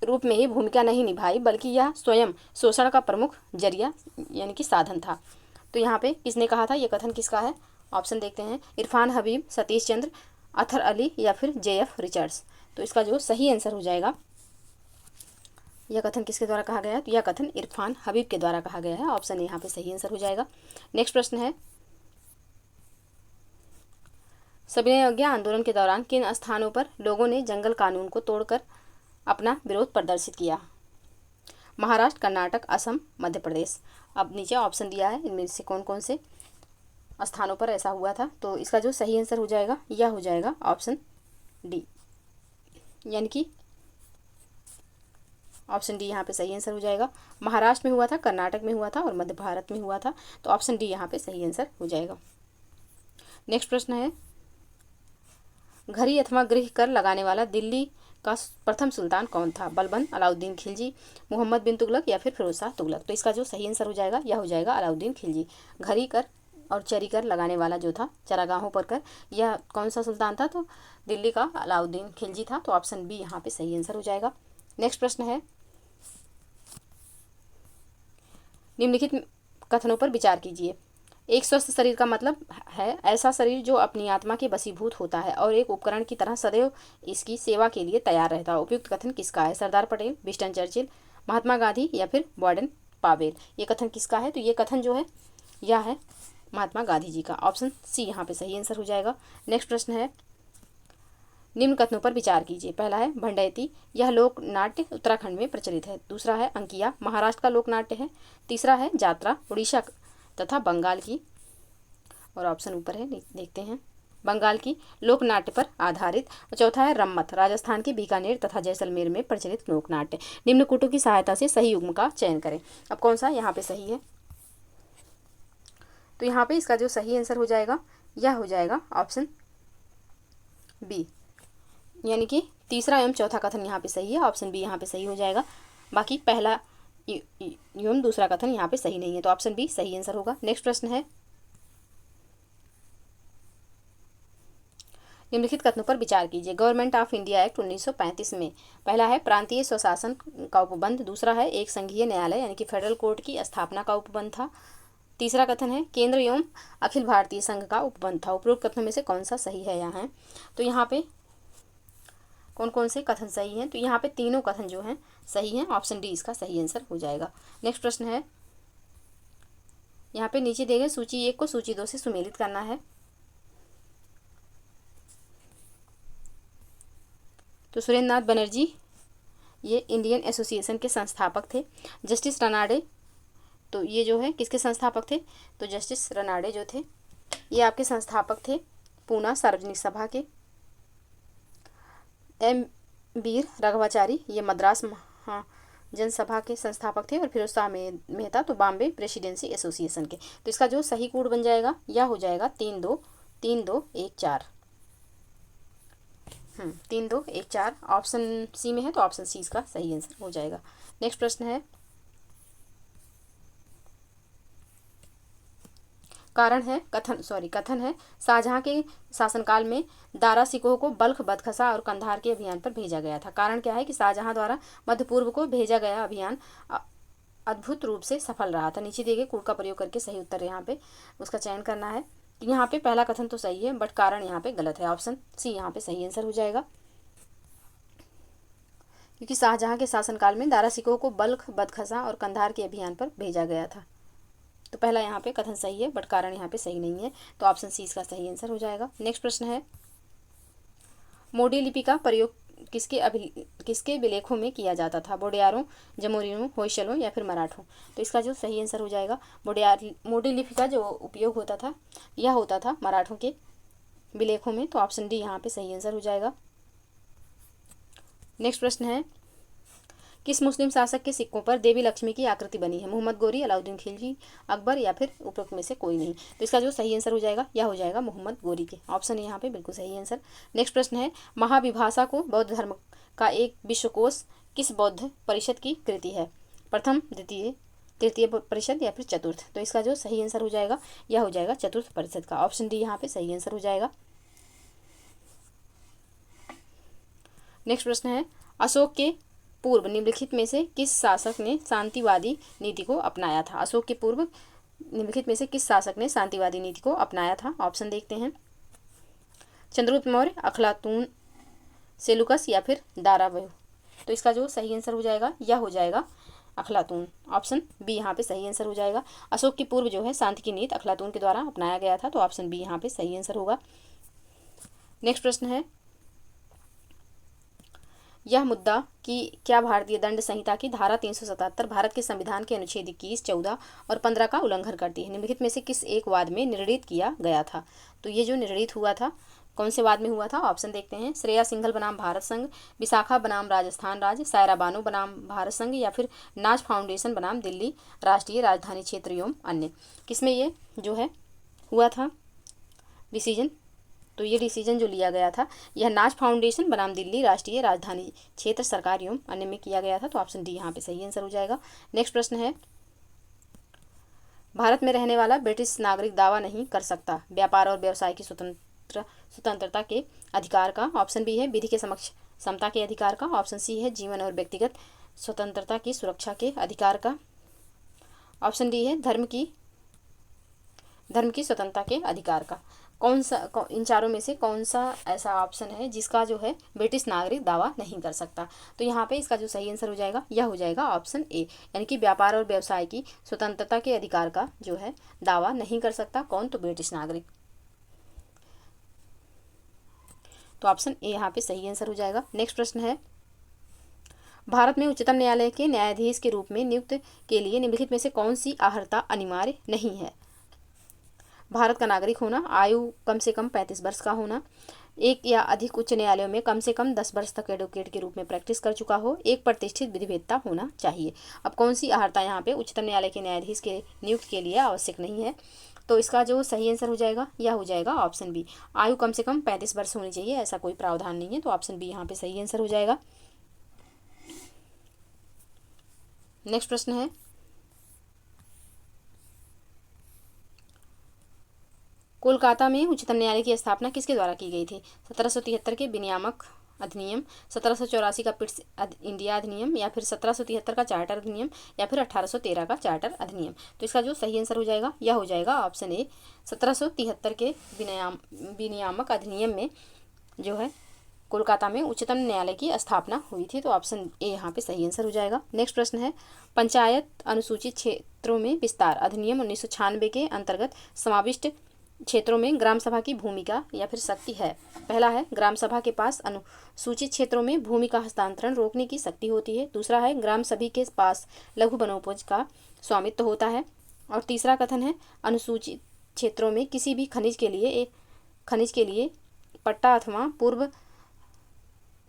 रूप में ही भूमिका नहीं निभाई, बल्कि यह स्वयं शोषण का प्रमुख जरिया यानी कि साधन था। तो यहाँ पे किसने कहा था? ये कथन किसका है? ऑप्शन देखते हैं, इरफान हबीब, सतीश चंद्र, अथर अली या फिर JF रिचर्ड्स। तो इसका जो सही आंसर हो जाएगा, यह कथन किसके द्वारा कहा गया है? तो यह कथन इरफान हबीब के द्वारा कहा गया है। ऑप्शन यहाँ पे सही आंसर हो जाएगा। नेक्स्ट प्रश्न है, सविनय अवज्ञा आंदोलन के दौरान किन स्थानों पर लोगों ने जंगल कानून को तोड़कर अपना विरोध प्रदर्शित किया? महाराष्ट्र, कर्नाटक, असम, मध्य प्रदेश। अब नीचे ऑप्शन दिया है, इनमें से कौन कौन से स्थानों पर ऐसा हुआ था? तो इसका जो सही आंसर हो जाएगा यह हो जाएगा ऑप्शन डी, यानी कि ऑप्शन डी यहाँ पे सही आंसर हो जाएगा। महाराष्ट्र में हुआ था, कर्नाटक में हुआ था और मध्य भारत में हुआ था। तो ऑप्शन डी यहाँ पे सही आंसर हो जाएगा। नेक्स्ट प्रश्न है, घड़ी अथवा गृह कर लगाने वाला दिल्ली का प्रथम सुल्तान कौन था? बलबन, अलाउद्दीन खिलजी, मोहम्मद बिन तुगलक या फिर फिरोज शाह तुगलक। तो इसका जो सही आंसर हो जाएगा यह हो जाएगा अलाउद्दीन खिलजी। घड़ी कर और चरी कर लगाने वाला जो था चरागाहों पर कर, यह कौन सा सुल्तान था? तो दिल्ली का अलाउद्दीन खिलजी था। तो ऑप्शन बी यहाँ पे सही आंसर हो जाएगा। नेक्स्ट प्रश्न है, निम्नलिखित कथनों पर विचार कीजिए। एक स्वस्थ शरीर का मतलब है ऐसा शरीर जो अपनी आत्मा के वशीभूत होता है और एक उपकरण की तरह सदैव इसकी सेवा के लिए तैयार रहता है। उपयुक्त कथन किसका है? सरदार पटेल, विंस्टन चर्चिल, महात्मा गांधी या फिर बॉर्डन पावेल। ये कथन किसका है? तो ये कथन जो है यह है महात्मा गांधी जी का। ऑप्शन सी यहाँ पे सही आंसर हो जाएगा। नेक्स्ट प्रश्न है, निम्न कथनों पर विचार कीजिए। पहला है भंडैती, यह लोक नाट्य उत्तराखंड में प्रचलित है। दूसरा है अंकिया, महाराष्ट्र का लोक नाट्य है। तीसरा है जात्रा, उड़ीसा तथा बंगाल की, और ऑप्शन ऊपर है देखते हैं, बंगाल की लोक नाट्य पर आधारित। और चौथा है रम्मत, राजस्थान के बीकानेर तथा जैसलमेर में प्रचलित लोक नाट्य। निम्न कूटों की सहायता से सही युग्म का चयन करें। अब कौन सा यहाँ पे सही है? तो यहाँ पे इसका जो सही आंसर हो जाएगा यह हो जाएगा ऑप्शन बी, यानी कि तीसरा एवं चौथा कथन यहाँ पे सही है। ऑप्शन बी यहाँ पे सही हो जाएगा। बाकी पहला एवं दूसरा कथन यहाँ पे सही नहीं है, तो ऑप्शन बी सही आंसर होगा। नेक्स्ट प्रश्न है, निम्नलिखित कथनों पर विचार कीजिए। गवर्नमेंट ऑफ इंडिया एक्ट 1935 में पहला है प्रांतीय स्वशासन का उपबंध। दूसरा है एक संघीय न्यायालय यानी कि फेडरल कोर्ट की स्थापना का उपबंध था। तीसरा कथन है केंद्र एवं अखिल भारतीय संघ का उपबंध था। उपरोक्त कथनों में से कौन सा सही है? यहाँ तो यहाँ पे कौन कौन से कथन सही हैं? तो यहाँ पे तीनों कथन जो हैं सही हैं। ऑप्शन डी इसका सही आंसर हो जाएगा। नेक्स्ट प्रश्न है, यहाँ पे नीचे दिए गए सूची 1 को सूची 2 से सुमेलित करना है। तो सुरेंद्र नाथ बनर्जी ये इंडियन एसोसिएशन के संस्थापक थे। जस्टिस रनाडे, तो ये जो है किसके संस्थापक थे? तो जस्टिस रनाडे जो थे ये आपके संस्थापक थे पूना सार्वजनिक सभा के। एम वीर राघवाचारी ये मद्रास जनसभा के संस्थापक थे। और फिरोज शाह मेहता तो बॉम्बे प्रेसिडेंसी एसोसिएशन के। तो इसका जो सही कोड बन जाएगा यह हो जाएगा 323214। 3214 ऑप्शन सी में है, तो ऑप्शन सी इसका सही आंसर हो जाएगा। नेक्स्ट प्रश्न है, कथन है शाहजहां के शासनकाल में दारा सिकोह को बल्ख, बदखसा और कंधार के अभियान पर भेजा गया था। कारण क्या है कि शाहजहां द्वारा मध्य पूर्व को भेजा गया अभियान अद्भुत रूप से सफल रहा था। नीचे दिए गए कोड का प्रयोग करके सही उत्तर यहाँ पे उसका चयन करना है। यहाँ पे पहला कथन तो सही है बट कारण यहाँ पे गलत है। ऑप्शन सी यहाँ पे सही आंसर हो जाएगा, क्योंकि शाहजहां के शासनकाल में दारा सिकोह को बल्ख, बदखसा और कंधार के अभियान पर भेजा गया था। तो पहला यहाँ पे कथन सही है बट कारण यहाँ पे सही नहीं है, तो ऑप्शन सी इसका सही आंसर हो जाएगा। नेक्स्ट प्रश्न है, मोडी लिपि का प्रयोग किसके विलेखों में किया जाता था? बोडियारों, जमोरियों, होयसलों या फिर मराठों? तो इसका जो सही आंसर हो जाएगा मोडी लिपि का जो उपयोग होता था यह होता था मराठों के विलेखों में। तो ऑप्शन डी यहाँ पे सही आंसर हो जाएगा। नेक्स्ट प्रश्न है, किस मुस्लिम शासक के सिक्कों पर देवी लक्ष्मी की आकृति बनी है? मोहम्मद गोरी, अलाउद्दीन खिलजी, अकबर या फिर उपरोक्त में से कोई नहीं? तो इसका जो सही आंसर हो जाएगा यह हो जाएगा मोहम्मद गोरी के। ऑप्शन यहाँ पे बिल्कुल सही आंसर। नेक्स्ट प्रश्न है, महाविभाषा को बौद्ध धर्म का एक विश्वकोश किस बौद्ध परिषद की कृति है? प्रथम, द्वितीय, तृतीय परिषद या फिर चतुर्थ? तो इसका जो सही आंसर हो जाएगा यह हो जाएगा चतुर्थ परिषद का। ऑप्शन डी यहाँ पे सही आंसर हो जाएगा। नेक्स्ट प्रश्न है, अशोक के पूर्व निम्नलिखित में से किस शासक ने शांतिवादी नीति को अपनाया था? अशोक के पूर्व निम्नलिखित में से किस शासक ने शांतिवादी नीति को अपनाया था? ऑप्शन देखते हैं, चंद्रगुप्त मौर्य, अखलातून, सेलुकस या फिर दारावह? तो इसका जो सही आंसर हो जाएगा यह हो जाएगा अखलातून। ऑप्शन बी यहाँ पे सही आंसर हो जाएगा। अशोक के पूर्व जो है शांति की नीति अखलातून के द्वारा अपनाया गया था, तो ऑप्शन बी यहाँ पे सही आंसर होगा। नेक्स्ट प्रश्न है, यह मुद्दा कि क्या भारतीय दंड संहिता की धारा 377 भारत के संविधान के अनुच्छेद 21, 14 और 15 का उल्लंघन करती है? निम्नलिखित में से किस एक वाद में निर्णीत किया गया था? तो ये जो निर्णीत हुआ था कौन से वाद में हुआ था? ऑप्शन देखते हैं, श्रेया सिंघल बनाम भारत संघ, विशाखा बनाम राजस्थान राज्य, सायरा बानो बनाम भारत संघ या फिर नाज फाउंडेशन बनाम दिल्ली राष्ट्रीय राजधानी क्षेत्र एवं अन्य? किसमें ये जो है हुआ था डिसीजन? तो ये डिसीजन जो लिया गया था यह नाज फाउंडेशन बनाम दिल्ली राष्ट्रीय राजधानी क्षेत्र सरकार एवं अन्य में किया गया था, तो ऑप्शन डी यहाँ पे सही आंसर हो जाएगा। नेक्स्ट प्रश्न है, भारत में रहने वाला ब्रिटिश नागरिक दावा नहीं कर सकता व्यापार और व्यवसाय की स्वतंत्रता के अधिकार का? ऑप्शन बी है विधि के समक्ष समता के अधिकार का। ऑप्शन सी है जीवन और व्यक्तिगत स्वतंत्रता की सुरक्षा के अधिकार का। ऑप्शन डी है धर्म की धर्म की स्वतंत्रता के अधिकार का। इन चारों में से कौन सा ऐसा ऑप्शन है जिसका जो है ब्रिटिश नागरिक दावा नहीं कर सकता। तो यहाँ पे इसका जो सही आंसर हो जाएगा यह हो जाएगा ऑप्शन ए, यानी कि व्यापार और व्यवसाय की स्वतंत्रता के अधिकार का जो है दावा नहीं कर सकता कौन, तो ब्रिटिश नागरिक। तो ऑप्शन ए यहाँ पे सही आंसर हो जाएगा। नेक्स्ट प्रश्न है, भारत में उच्चतम न्यायालय के न्यायाधीश के रूप में नियुक्त के लिए निम्नलिखित में से कौन सी अर्हता अनिवार्य नहीं है। भारत का नागरिक होना, आयु कम से कम 35 वर्ष का होना, एक या अधिक उच्च न्यायालयों में कम से कम 10 वर्ष तक एडवोकेट के रूप में प्रैक्टिस कर चुका हो, एक प्रतिष्ठित विधिवेत्ता होना चाहिए। अब कौन सी अर्हता यहाँ पे उच्चतम न्यायालय के न्यायाधीश के नियुक्त के लिए आवश्यक नहीं है। तो इसका जो सही आंसर हो जाएगा यह हो जाएगा ऑप्शन बी, आयु कम से कम 35 वर्ष होनी चाहिए, ऐसा कोई प्रावधान नहीं है। तो ऑप्शन बी यहाँ पे सही आंसर हो जाएगा। नेक्स्ट प्रश्न है, कोलकाता में उच्चतम न्यायालय की स्थापना किसके द्वारा की गई थी। 1773 के विनियामक अधिनियम, 1784 का पिट्स इंडिया अधिनियम, या फिर 1773 का चार्टर अधिनियम, या फिर 1813 का चार्टर अधिनियम। तो इसका जो सही आंसर हो जाएगा यह हो जाएगा ऑप्शन ए, 1773 के विनियामक अधिनियम में जो है कोलकाता में उच्चतम न्यायालय की स्थापना हुई थी। तो ऑप्शन ए यहाँ पे सही आंसर हो जाएगा। नेक्स्ट प्रश्न है, पंचायत अनुसूचित क्षेत्रों में विस्तार अधिनियम 1996 के अंतर्गत समाविष्ट क्षेत्रों में ग्राम सभा की भूमिका या फिर शक्ति है। पहला है, ग्राम सभा के पास अनुसूचित क्षेत्रों में भूमि का हस्तांतरण रोकने की शक्ति होती है। दूसरा है, ग्राम सभी के पास लघु वनोपज का स्वामित्व होता है। और तीसरा कथन है, अनुसूचित क्षेत्रों में किसी भी खनिज के लिए पट्टा अथवा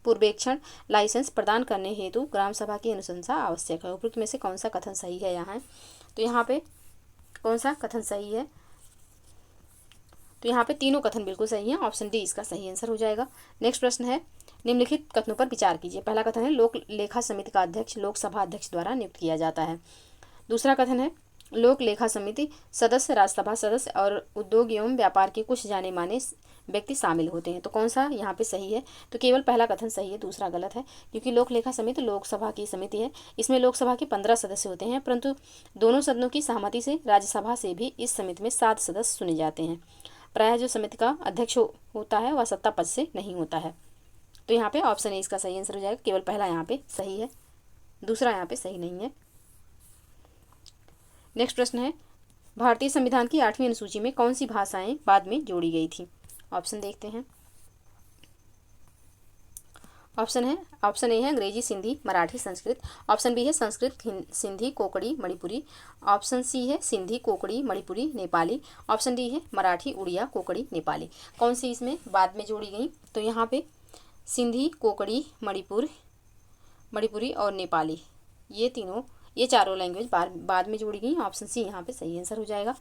पूर्वेक्षण लाइसेंस प्रदान करने हेतु ग्राम सभा की अनुशंसा आवश्यक है। उपयुक्त में से कौन सा कथन सही है यहाँ। तो यहाँ पे कौन सा कथन सही है, तो यहाँ पे तीनों कथन बिल्कुल सही हैं। ऑप्शन डी इसका सही आंसर हो जाएगा। नेक्स्ट प्रश्न है, निम्नलिखित कथनों पर विचार कीजिए। पहला कथन है, लोक लेखा समिति का अध्यक्ष लोकसभा अध्यक्ष द्वारा नियुक्त किया जाता है। दूसरा कथन है, लोक लेखा समिति सदस्य राज्यसभा सदस्य और उद्योग एवं व्यापार के कुछ जाने माने व्यक्ति शामिल होते हैं। तो कौन सा यहाँ पे सही है, तो केवल पहला कथन सही है, दूसरा गलत है, क्योंकि लोक लेखा समिति लोकसभा की समिति है। इसमें लोकसभा के 15 सदस्य होते हैं, परंतु दोनों सदनों की सहमति से राज्यसभा से भी इस समिति में 7 सदस्य चुने जाते हैं। प्रायः जो समिति का अध्यक्ष होता है वह सत्ता पद से नहीं होता है। तो यहाँ पे ऑप्शन ए इसका सही आंसर हो जाएगा। केवल पहला यहाँ पे सही है, दूसरा यहाँ पे सही नहीं है। नेक्स्ट प्रश्न है, भारतीय संविधान की 8वीं अनुसूची में कौन सी भाषाएं बाद में जोड़ी गई थी। ऑप्शन देखते हैं। ऑप्शन ए है अंग्रेजी, सिंधी, मराठी, संस्कृत। ऑप्शन बी है संस्कृत, सिंधी, कोंकणी, मणिपुरी। ऑप्शन सी है सिंधी, कोंकणी, मणिपुरी, नेपाली। ऑप्शन डी है मराठी, उड़िया, कोंकणी, नेपाली। कौन सी इसमें बाद में जोड़ी गई, तो यहाँ पे सिंधी, कोंकणी, मणिपुरी और नेपाली, ये चारों लैंग्वेज बाद में जोड़ी गई। ऑप्शन सी यहाँ पे सही आंसर हो जाएगा।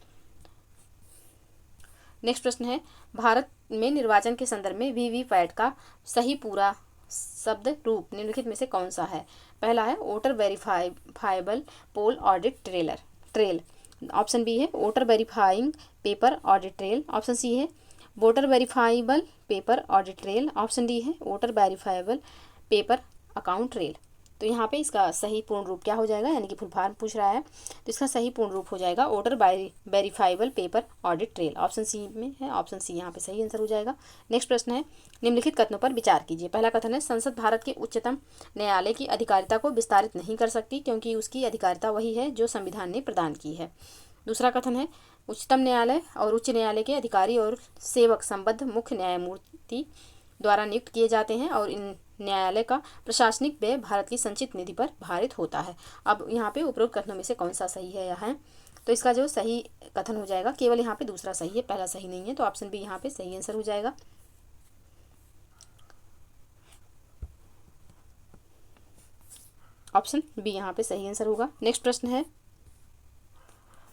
नेक्स्ट प्रश्न है, भारत में निर्वाचन के संदर्भ में वीवीपैट का सही पूरा शब्द रूप निम्नलिखित में से कौन सा है। पहला है voter verifiable poll audit trail. Option B है voter verifying paper audit trail. Option C है voter verifiable paper audit trail. Option D है voter verifiable paper account trail. तो यहाँ पे इसका सही पूर्ण रूप क्या हो जाएगा, यानी कि फुल फॉर्म पूछ रहा है, तो इसका सही पूर्ण रूप हो जाएगा voter verifiable paper audit trail. Option C में है, ऑप्शन सी यहाँ पे सही आंसर हो जाएगा। नेक्स्ट प्रश्न है, निम्नलिखित कथनों पर विचार कीजिए। पहला कथन है, संसद भारत के उच्चतम न्यायालय की अधिकारिता को विस्तारित नहीं कर सकती क्योंकि उसकी अधिकारिता वही है जो संविधान ने प्रदान की है। दूसरा कथन है, उच्चतम न्यायालय और उच्च न्यायालय के अधिकारी और सेवक संबद्ध मुख्य न्यायमूर्ति द्वारा नियुक्त किए जाते हैं और इन न्यायालय का प्रशासनिक व्यय भारत की संचित निधि पर भारित होता है। अब यहाँ पे उपरोक्त कथनों में से कौन सा सही है यहाँ, तो इसका जो सही कथन हो जाएगा, केवल यहाँ पे दूसरा सही है, पहला सही नहीं है। तो ऑप्शन बी यहाँ पे सही आंसर हो जाएगा। ऑप्शन बी यहाँ पे सही आंसर होगा। नेक्स्ट प्रश्न है,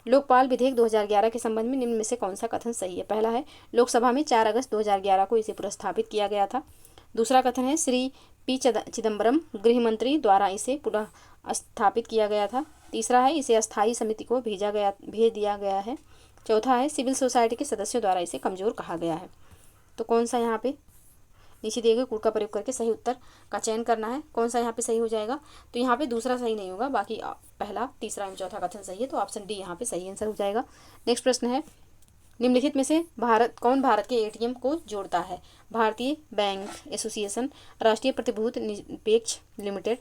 लोकपाल विधेयक 2011 के संबंध में निम्न में से कौन सा कथन सही है। पहला है, लोकसभा में 4 अगस्त 2011 को इसे पुनर्स्थापित किया गया था। दूसरा कथन है, श्री पी चिदम्बरम गृह मंत्री द्वारा इसे पुनः स्थापित किया गया था। तीसरा है, इसे अस्थायी समिति को भेज दिया गया है। चौथा है, सिविल सोसाइटी के सदस्यों द्वारा इसे कमजोर कहा गया है। तो कौन सा यहाँ पे नीचे दिए गए कोड का प्रयोग करके सही उत्तर का चयन करना है, कौन सा यहाँ पे सही हो जाएगा। तो यहाँ पे दूसरा सही नहीं होगा, बाकी पहला, तीसरा एवं चौथा कथन सही है। तो ऑप्शन डी यहाँ पे सही आंसर हो जाएगा। नेक्स्ट प्रश्न है, निम्नलिखित में से भारत के एटीएम को जोड़ता है? भारतीय बैंक एसोसिएशन, राष्ट्रीय प्रतिभूति निरपेक्ष लिमिटेड,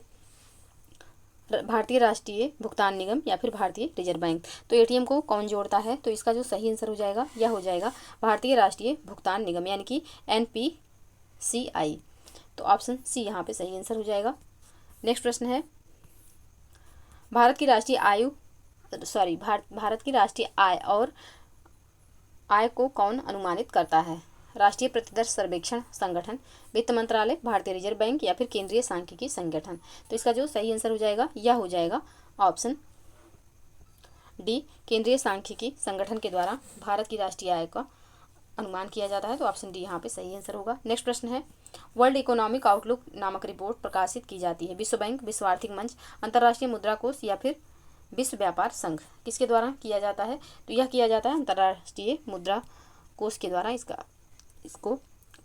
भारतीय राष्ट्रीय भुगतान निगम या फिर भारतीय रिजर्व बैंक। तो एटीएम को कौन जोड़ता है? तो इसका जो सही आंसर हो जाएगा यह हो जाएगा भारतीय राष्ट्रीय भुगतान निगम यानी कि NPCI। तो ऑप्शन सी यहाँ पे सही आंसर हो जाएगा। नेक्स्ट प्रश्न है, भारत की राष्ट्रीय आय और आय को कौन अनुमानित करता है? राष्ट्रीय प्रतिदर्श सर्वेक्षण संगठन, वित्त मंत्रालय, भारतीय रिजर्व बैंक या फिर केंद्रीय सांख्यिकी संगठन। तो इसका जो सही आंसर हो जाएगा यह हो जाएगा ऑप्शन डी, केंद्रीय सांख्यिकी संगठन के द्वारा भारत की राष्ट्रीय आय का अनुमान किया जाता है। तो ऑप्शन डी यहाँ पे सही आंसर होगा। नेक्स्ट प्रश्न है, वर्ल्ड इकोनॉमिक आउटलुक नामक रिपोर्ट प्रकाशित की जाती है? विश्व बैंक, विश्व आर्थिक मंच, अंतर्राष्ट्रीय मुद्रा कोष या फिर विश्व व्यापार संघ। किसके द्वारा किया जाता है? तो यह किया जाता है अंतर्राष्ट्रीय मुद्रा कोष के द्वारा इसको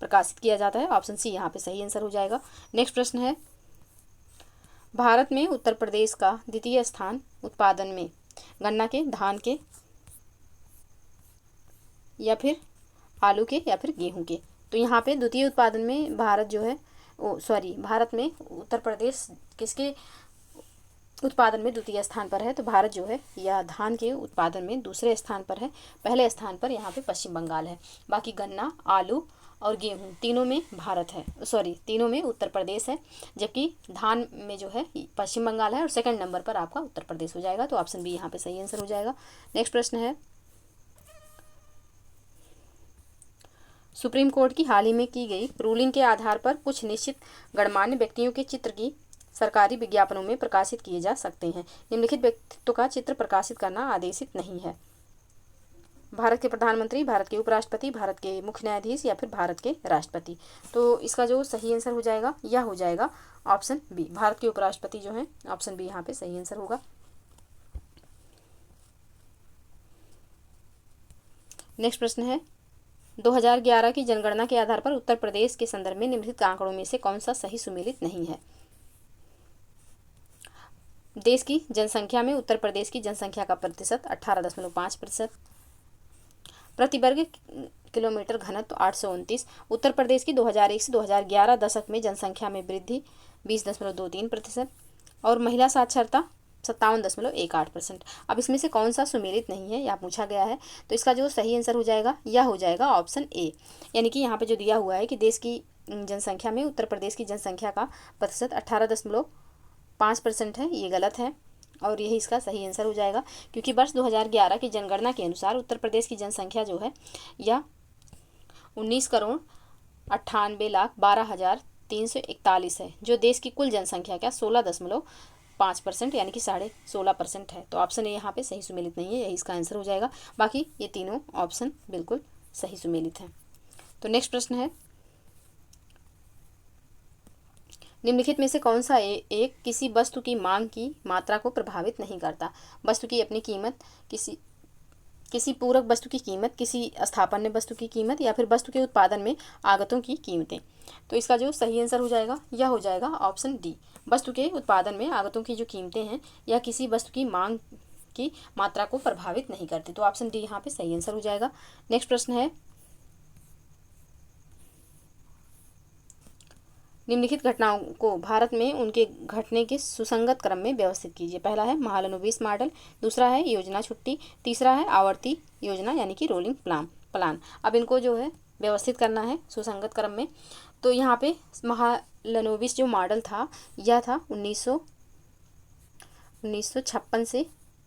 प्रकाशित किया जाता है। ऑप्शन सी यहाँ पे सही आंसर हो जाएगा। नेक्स्ट प्रश्न है, भारत में उत्तर प्रदेश का द्वितीय स्थान उत्पादन में गन्ना के, धान के या फिर आलू के या फिर गेहूं के। तो यहाँ पे द्वितीय उत्पादन में भारत में उत्तर प्रदेश किसके उत्पादन में द्वितीय स्थान पर है? तो भारत जो है यह धान के उत्पादन में दूसरे स्थान पर है। पहले स्थान पर यहाँ पे पश्चिम बंगाल है। बाकी गन्ना, आलू और गेहूं तीनों में उत्तर प्रदेश है, जबकि धान में जो है पश्चिम बंगाल है और सेकंड नंबर पर आपका उत्तर प्रदेश हो जाएगा। तो ऑप्शन बी यहाँ पे सही आंसर हो जाएगा। नेक्स्ट प्रश्न है, सुप्रीम कोर्ट की हाल ही में की गई रूलिंग के आधार पर कुछ निश्चित गणमान्य व्यक्तियों के चित्र की सरकारी विज्ञापनों में प्रकाशित किए जा सकते हैं। निम्नलिखित व्यक्तित्व का चित्र प्रकाशित करना आदेशित नहीं है? भारत के प्रधानमंत्री, भारत के उपराष्ट्रपति, भारत के मुख्य न्यायाधीश या फिर भारत के राष्ट्रपति। तो इसका जो सही आंसर हो जाएगा यह हो जाएगा ऑप्शन बी, भारत के उपराष्ट्रपति जो हैं। ऑप्शन बी यहाँ पे सही आंसर होगा। नेक्स्ट प्रश्न है, 2011 की जनगणना के आधार पर उत्तर प्रदेश के संदर्भ में निम्नलिखित आंकड़ों में से कौन सा सही सुमेलित नहीं है? देश की जनसंख्या में उत्तर प्रदेश की जनसंख्या का प्रतिशत 18.5%, प्रति वर्ग किलोमीटर घनत्व 829। उत्तर प्रदेश की 2001 से 2011 दशक में जनसंख्या में वृद्धि 20.23% और महिला साक्षरता 57.18%। अब इसमें से कौन सा सुमेलित नहीं है यह पूछा गया है। तो इसका जो सही आंसर हो जाएगा यह हो जाएगा ऑप्शन ए, यानी कि यहाँ पे जो दिया हुआ है कि देश की जनसंख्या में उत्तर प्रदेश की जनसंख्या का प्रतिशत 18.5% है, ये गलत है और यही इसका सही आंसर हो जाएगा, क्योंकि वर्ष 2011 की जनगणना के अनुसार उत्तर प्रदेश की जनसंख्या जो है यह 19,98,12,341 है, जो देश की कुल जनसंख्या का 16.5% यानी कि 16.5% है। तो ऑप्शन ए यहाँ पे सही सुमेलित नहीं है, यही इसका आंसर हो जाएगा। बाकी ये तीनों ऑप्शन बिल्कुल सही सुमेलित हैं। तो नेक्स्ट प्रश्न है, निम्नलिखित में से कौन सा एक किसी वस्तु की मांग की मात्रा को प्रभावित नहीं करता? वस्तु की अपनी कीमत, किसी पूरक वस्तु की कीमत, किसी स्थापन्य वस्तु की कीमत या फिर वस्तु के उत्पादन में आगतों की कीमतें। तो इसका जो सही आंसर हो जाएगा यह हो जाएगा ऑप्शन डी, वस्तु के उत्पादन में आगतों की जो कीमतें हैं या किसी वस्तु की मांग की मात्रा को प्रभावित नहीं करती। तो ऑप्शन डी यहाँ पे सही आंसर हो जाएगा। नेक्स्ट प्रश्न है, निम्नलिखित घटनाओं को भारत में उनके घटने के सुसंगत क्रम में व्यवस्थित कीजिए। पहला है महालनोबिस मॉडल, दूसरा है योजना छुट्टी, तीसरा है आवर्ती योजना यानी कि रोलिंग प्लान। अब इनको जो है व्यवस्थित करना है सुसंगत क्रम में। तो यहाँ पे महालनोबिस जो मॉडल था यह था 1956 से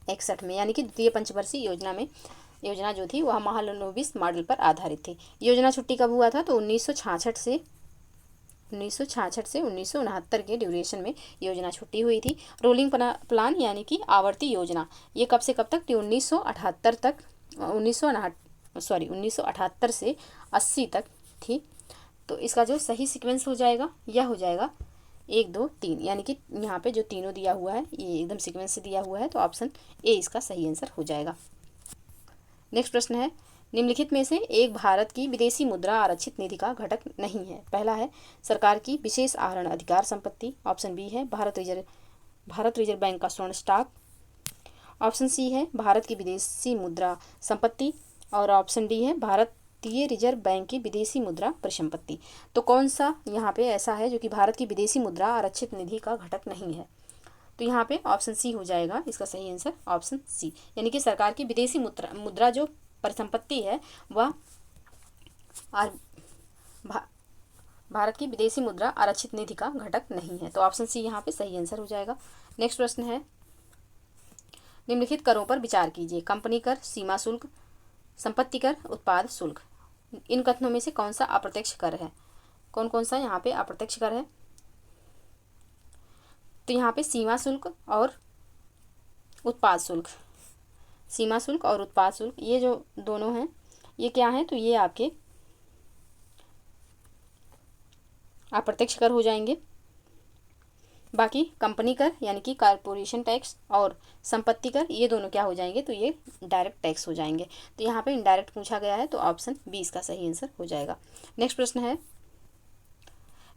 61 में, यानी कि द्वितीय पंचवर्षीय योजना जो थी वह महालनोबिस मॉडल पर आधारित थी। योजना छुट्टी कब हुआ था? तो 1966 से 1969 के ड्यूरेशन में योजना छुट्टी हुई थी। रोलिंग प्लान यानी कि आवर्ती योजना, ये कब से कब तक? 1978 से 80 तक थी। तो इसका जो सही सीक्वेंस हो जाएगा यह हो जाएगा 1, 2, 3, यानी कि यहाँ पे जो तीनों दिया हुआ है ये एकदम सीक्वेंस से दिया हुआ है। तो ऑप्शन ए इसका सही आंसर हो जाएगा। नेक्स्ट प्रश्न है, निम्नलिखित में से एक भारत की विदेशी मुद्रा आरक्षित निधि का घटक नहीं है। पहला है सरकार की विशेष आहरण अधिकार संपत्ति, ऑप्शन बी है भारत रिजर्व बैंक का स्वर्ण स्टॉक, ऑप्शन सी है भारत की विदेशी मुद्रा संपत्ति, और ऑप्शन डी है भारतीय रिजर्व बैंक की विदेशी मुद्रा परिसंपत्ति। तो कौन सा यहाँ पे ऐसा है जो कि भारत की विदेशी मुद्रा आरक्षित निधि का घटक नहीं है? तो यहाँ पे ऑप्शन सी हो जाएगा इसका सही आंसर, ऑप्शन सी। यानी कि सरकार की विदेशी मुद्रा जो परिसंपत्ति है वह भारत की विदेशी मुद्रा आरक्षित निधि का घटक नहीं है। तो ऑप्शन सी यहाँ पे सही आंसर हो जाएगा। नेक्स्ट प्रश्न है, निम्नलिखित करों पर विचार कीजिए। कंपनी कर, सीमा शुल्क, संपत्ति कर, उत्पाद शुल्क। इन कथनों में से कौन सा अप्रत्यक्ष कर है? कौन कौन सा यहाँ पे अप्रत्यक्ष कर है? तो यहाँ पे सीमा शुल्क और उत्पाद शुल्क, सीमा शुल्क और उत्पाद शुल्क, ये जो दोनों हैं ये क्या हैं? तो ये आपके अप्रत्यक्ष कर हो जाएंगे। बाकी कंपनी कर यानी कि कारपोरेशन टैक्स और संपत्ति कर, ये दोनों क्या हो जाएंगे? तो ये डायरेक्ट टैक्स हो जाएंगे। तो यहाँ पे इनडायरेक्ट पूछा गया है, तो ऑप्शन 20 का सही आंसर हो जाएगा। नेक्स्ट प्रश्न है,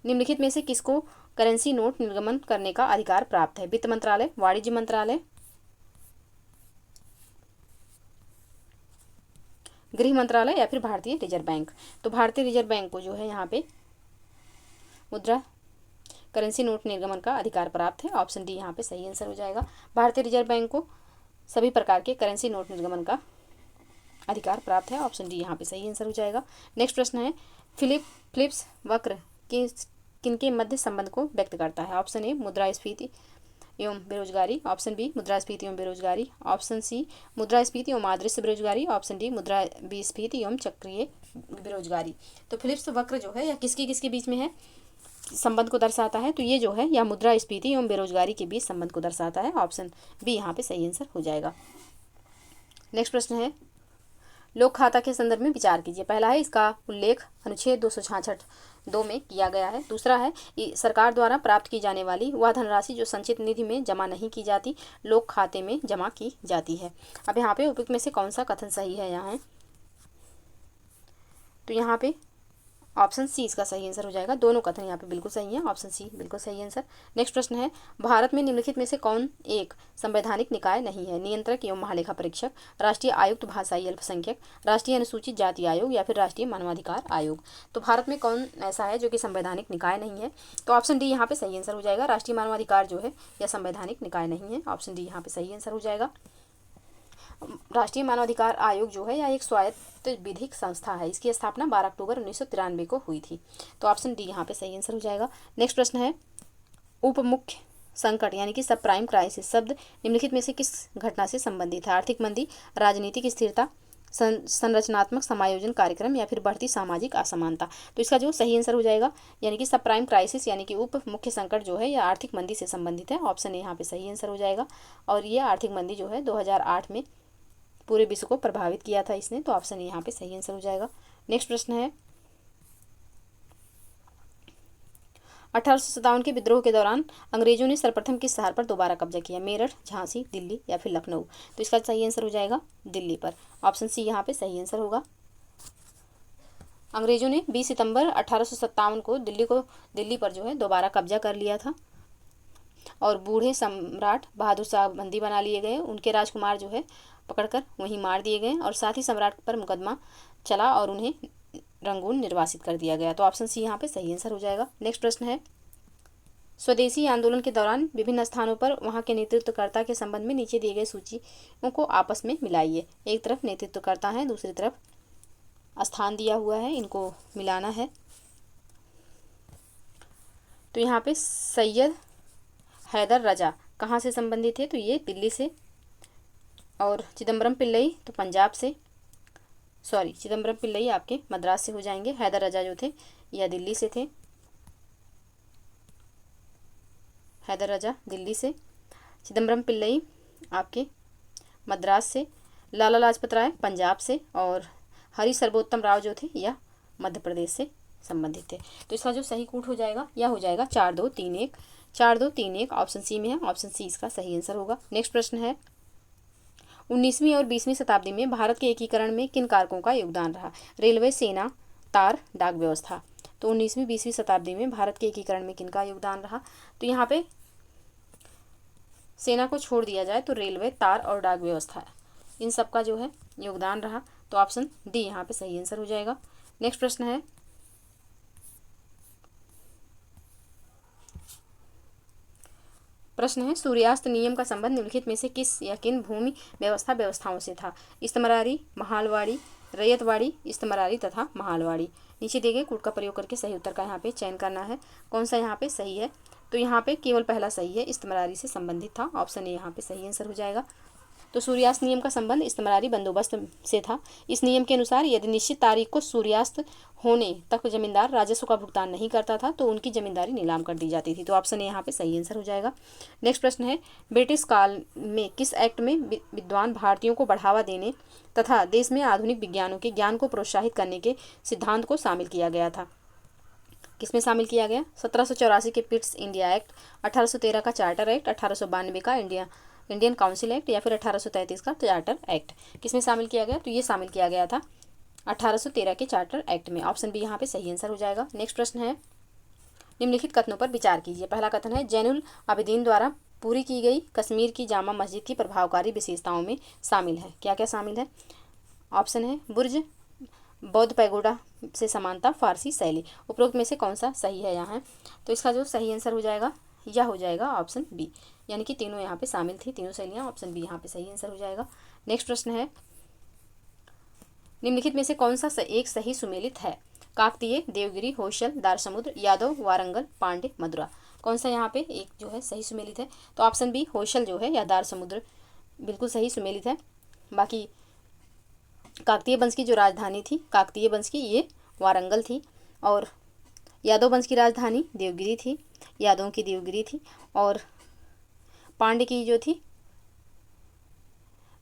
निम्नलिखित में से किसको करेंसी नोट निर्गमन करने का अधिकार प्राप्त है? वित्त मंत्रालय, वाणिज्य मंत्रालय, गृह मंत्रालय या फिर भारतीय रिजर्व बैंक? तो भारतीय रिजर्व बैंक को जो है यहाँ पे मुद्रा करेंसी नोट निर्गमन का अधिकार प्राप्त है। ऑप्शन डी यहाँ पे सही आंसर हो जाएगा। भारतीय रिजर्व बैंक को सभी प्रकार के करेंसी नोट निर्गमन का अधिकार प्राप्त है। ऑप्शन डी यहाँ पे सही आंसर हो जाएगा। नेक्स्ट प्रश्न है, फिलिप्स वक्र किनके मध्य संबंध को व्यक्त करता है? ऑप्शन ए मुद्रास्फीति एवं बेरोजगारी, ऑप्शन बी मुद्रास्फीति एवं बेरोजगारी, ऑप्शन सी मुद्रास्फीति एवं अदृश्य बेरोजगारी, ऑप्शन डी मुद्रास्फीति एवं चक्रीय बेरोजगारी। तो फिलिप्स वक्र जो है यह किसके बीच में है संबंध को दर्शाता है? तो ये जो है यह मुद्रास्फीति एवं बेरोजगारी के बीच संबंध को दर्शाता है। ऑप्शन बी यहाँ पे सही आंसर हो जाएगा। नेक्स्ट प्रश्न है, लोक खाता के संदर्भ में विचार कीजिए। पहला है, इसका उल्लेख अनुच्छेद 266(2) में किया गया है। दूसरा है, सरकार द्वारा प्राप्त की जाने वाली वह धनराशि जो संचित निधि में जमा नहीं की जाती लोक खाते में जमा की जाती है। अब यहाँ पे उपयुक्त में से कौन सा कथन सही है? यहाँ तो यहाँ पे ऑप्शन सी इसका सही आंसर हो जाएगा। दोनों कथन यहाँ पे बिल्कुल सही है। ऑप्शन सी बिल्कुल सही आंसर। नेक्स्ट प्रश्न है, भारत में निम्नलिखित में से कौन एक संवैधानिक निकाय नहीं है? नियंत्रक एवं महालेखा परीक्षक, राष्ट्रीय आयुक्त भाषाई अल्पसंख्यक, राष्ट्रीय अनुसूचित जाति आयोग या फिर राष्ट्रीय मानवाधिकार आयोग? तो भारत में कौन ऐसा है जो कि संवैधानिक निकाय नहीं है? तो ऑप्शन डी यहाँ पे सही आंसर हो जाएगा। राष्ट्रीय मानवाधिकार जो है यह संवैधानिक निकाय नहीं है। ऑप्शन डी यहाँ पे सही आंसर हो जाएगा। राष्ट्रीय मानवाधिकार आयोग जो है यह एक स्वायत्त विधिक संस्था है। इसकी स्थापना 12 अक्टूबर 1993 को हुई थी। तो ऑप्शन डी यहाँ पे सही आंसर हो जाएगा। नेक्स्ट प्रश्न है, उपमुख्य संकट यानी कि सब प्राइम क्राइसिस शब्द निम्नलिखित में से किस घटना से संबंधित है? आर्थिक मंदी, राजनीतिक स्थिरता, संरचनात्मक समायोजन कार्यक्रम या फिर बढ़ती सामाजिक असमानता? तो इसका जो सही आंसर हो जाएगा यानी कि सब प्राइम क्राइसिस यानी कि उप मुख्य संकट जो है यह आर्थिक मंदी से संबंधित है। ऑप्शन ए यहाँ पे सही आंसर हो जाएगा। और ये आर्थिक मंदी जो है 2008 में पूरे विश्व को प्रभावित किया था इसने। तो ऑप्शन यहाँ पे सही आंसर हो जाएगा। नेक्स्ट प्रश्न है, 1857 के विद्रोह के दौरान अंग्रेजों ने सर्वप्रथम किस शहर पर दोबारा कब्जा किया? मेरठ, झांसी, दिल्ली या फिर लखनऊ? तो इसका सही आंसर हो जाएगा दिल्ली पर। ऑप्शन सी यहाँ पे सही आंसर होगा। अंग्रेजों ने 20 सितंबर 1857 को दिल्ली पर जो है दोबारा कब्जा कर लिया था और बूढ़े सम्राट बहादुर शाह बंदी बना लिए गए। उनके राजकुमार जो है पकड़कर वहीं मार दिए गए और साथ ही सम्राट पर मुकदमा चला और उन्हें रंगून निर्वासित कर दिया गया। तो ऑप्शन सी यहाँ पे सही आंसर हो जाएगा। नेक्स्ट प्रश्न है, स्वदेशी आंदोलन के दौरान विभिन्न स्थानों पर वहां के नेतृत्वकर्ता के संबंध में नीचे दिए गए सूचियों को आपस में मिलाइए। एक तरफ नेतृत्वकर्ता है, दूसरी तरफ स्थान दिया हुआ है, इनको मिलाना है। तो यहाँ पे सैयद हैदर रजा कहाँ से संबंधित है? तो ये दिल्ली से। और चिदम्बरम पिल्लई तो पंजाब से, चिदम्बरम पिल्लई आपके मद्रास से हो जाएंगे। हैदर रजा जो थे यह दिल्ली से थे। हैदर रजा दिल्ली से, चिदम्बरम पिल्लई आपके मद्रास से, लाला लाजपत राय पंजाब से और हरि सर्वोत्तम राव जो थे यह मध्य प्रदेश से संबंधित थे। तो इसका जो सही कूट हो जाएगा यह हो जाएगा 4-2-3-1। 4-2-3-1 ऑप्शन सी में है। ऑप्शन सी इसका सही आंसर होगा। नेक्स्ट प्रश्न है, 19वीं और 20वीं शताब्दी में भारत के एकीकरण में किन कारकों का योगदान रहा? रेलवे, सेना, तार, डाक व्यवस्था? तो 19वीं 20वीं शताब्दी में भारत के एकीकरण में किन का योगदान रहा? तो यहाँ पे सेना को छोड़ दिया जाए तो रेलवे, तार और डाक व्यवस्था इन सब का जो है योगदान रहा। तो ऑप्शन डी यहाँ पे सही आंसर हो जाएगा। नेक्स्ट प्रश्न है, सूर्यास्त नियम का संबंध निम्नलिखित में से किस या किन भूमि व्यवस्थाओं से था? इस्तमरारी, महालवाड़ी, रैयतवाड़ी, इस्तमरारी तथा महालवाड़ी। नीचे दिए गए कूट का प्रयोग करके सही उत्तर का यहाँ पे चयन करना है। कौन सा यहाँ पे सही है? तो यहाँ पे केवल पहला सही है, इस्तमरारी से संबंधित था। ऑप्शन ए यहाँ पे सही आंसर हो जाएगा। तो सूर्यास्त नियम का संबंध इस्तमरारी बंदोबस्त से था। इस नियम के अनुसार यदि निश्चित तारीख को सूर्यास्त होने तक जमींदार राजस्व का भुगतान नहीं करता था तो उनकी जमींदारी नीलाम कर दी जाती थी। तो ऑप्शन ए यहाँ पे सही आंसर हो जाएगा। नेक्स्ट प्रश्न है, ब्रिटिश काल में किस एक्ट में विद्वान भारतीयों को बढ़ावा देने तथा देश में आधुनिक विज्ञानों के ज्ञान को प्रोत्साहित करने के सिद्धांत को शामिल किया गया था? किसमें शामिल किया गया? 1784 के पिट्स इंडिया एक्ट, 1813 का चार्टर एक्ट, 1892 का इंडियन काउंसिल एक्ट या फिर 1833 का चार्टर एक्ट। किसमें शामिल किया गया? तो ये शामिल किया गया था 1813 के चार्टर एक्ट में। ऑप्शन बी यहाँ पे सही आंसर हो जाएगा। नेक्स्ट प्रश्न है, निम्नलिखित कथनों पर विचार कीजिए। पहला कथन है, जैनुल आबिदीन द्वारा पूरी की गई कश्मीर की जामा मस्जिद की प्रभावकारी विशेषताओं में शामिल है। क्या क्या शामिल है? ऑप्शन है, बुर्ज, बौद्ध पैगोडा से समानता, फारसी शैली। उपरोक्त में से कौन सा सही है यहाँ? तो इसका जो सही आंसर हो जाएगा यह हो जाएगा ऑप्शन बी, यानी कि तीनों यहाँ पे शामिल थी, तीनों शैलियाँ। ऑप्शन बी यहाँ पे सही आंसर हो जाएगा। नेक्स्ट प्रश्न है, निम्नलिखित में से कौन सा एक सही सुमेलित है? काकतीय, देवगिरी, होयसल, दारसमुद्र, यादव, वारंगल, पांडे, मदुरा। कौन सा यहाँ पे एक जो है सही सुमेलित है? तो ऑप्शन बी होयसल जो है या दारसमुद्र बिल्कुल सही सुमेलित है। बाकी काकतीय वंश की जो राजधानी थी, काकतीय वंश की ये वारंगल थी, और यादव वंश की राजधानी देवगिरी थी, यादवों की देवगिरी थी, और पांड्य की जो थी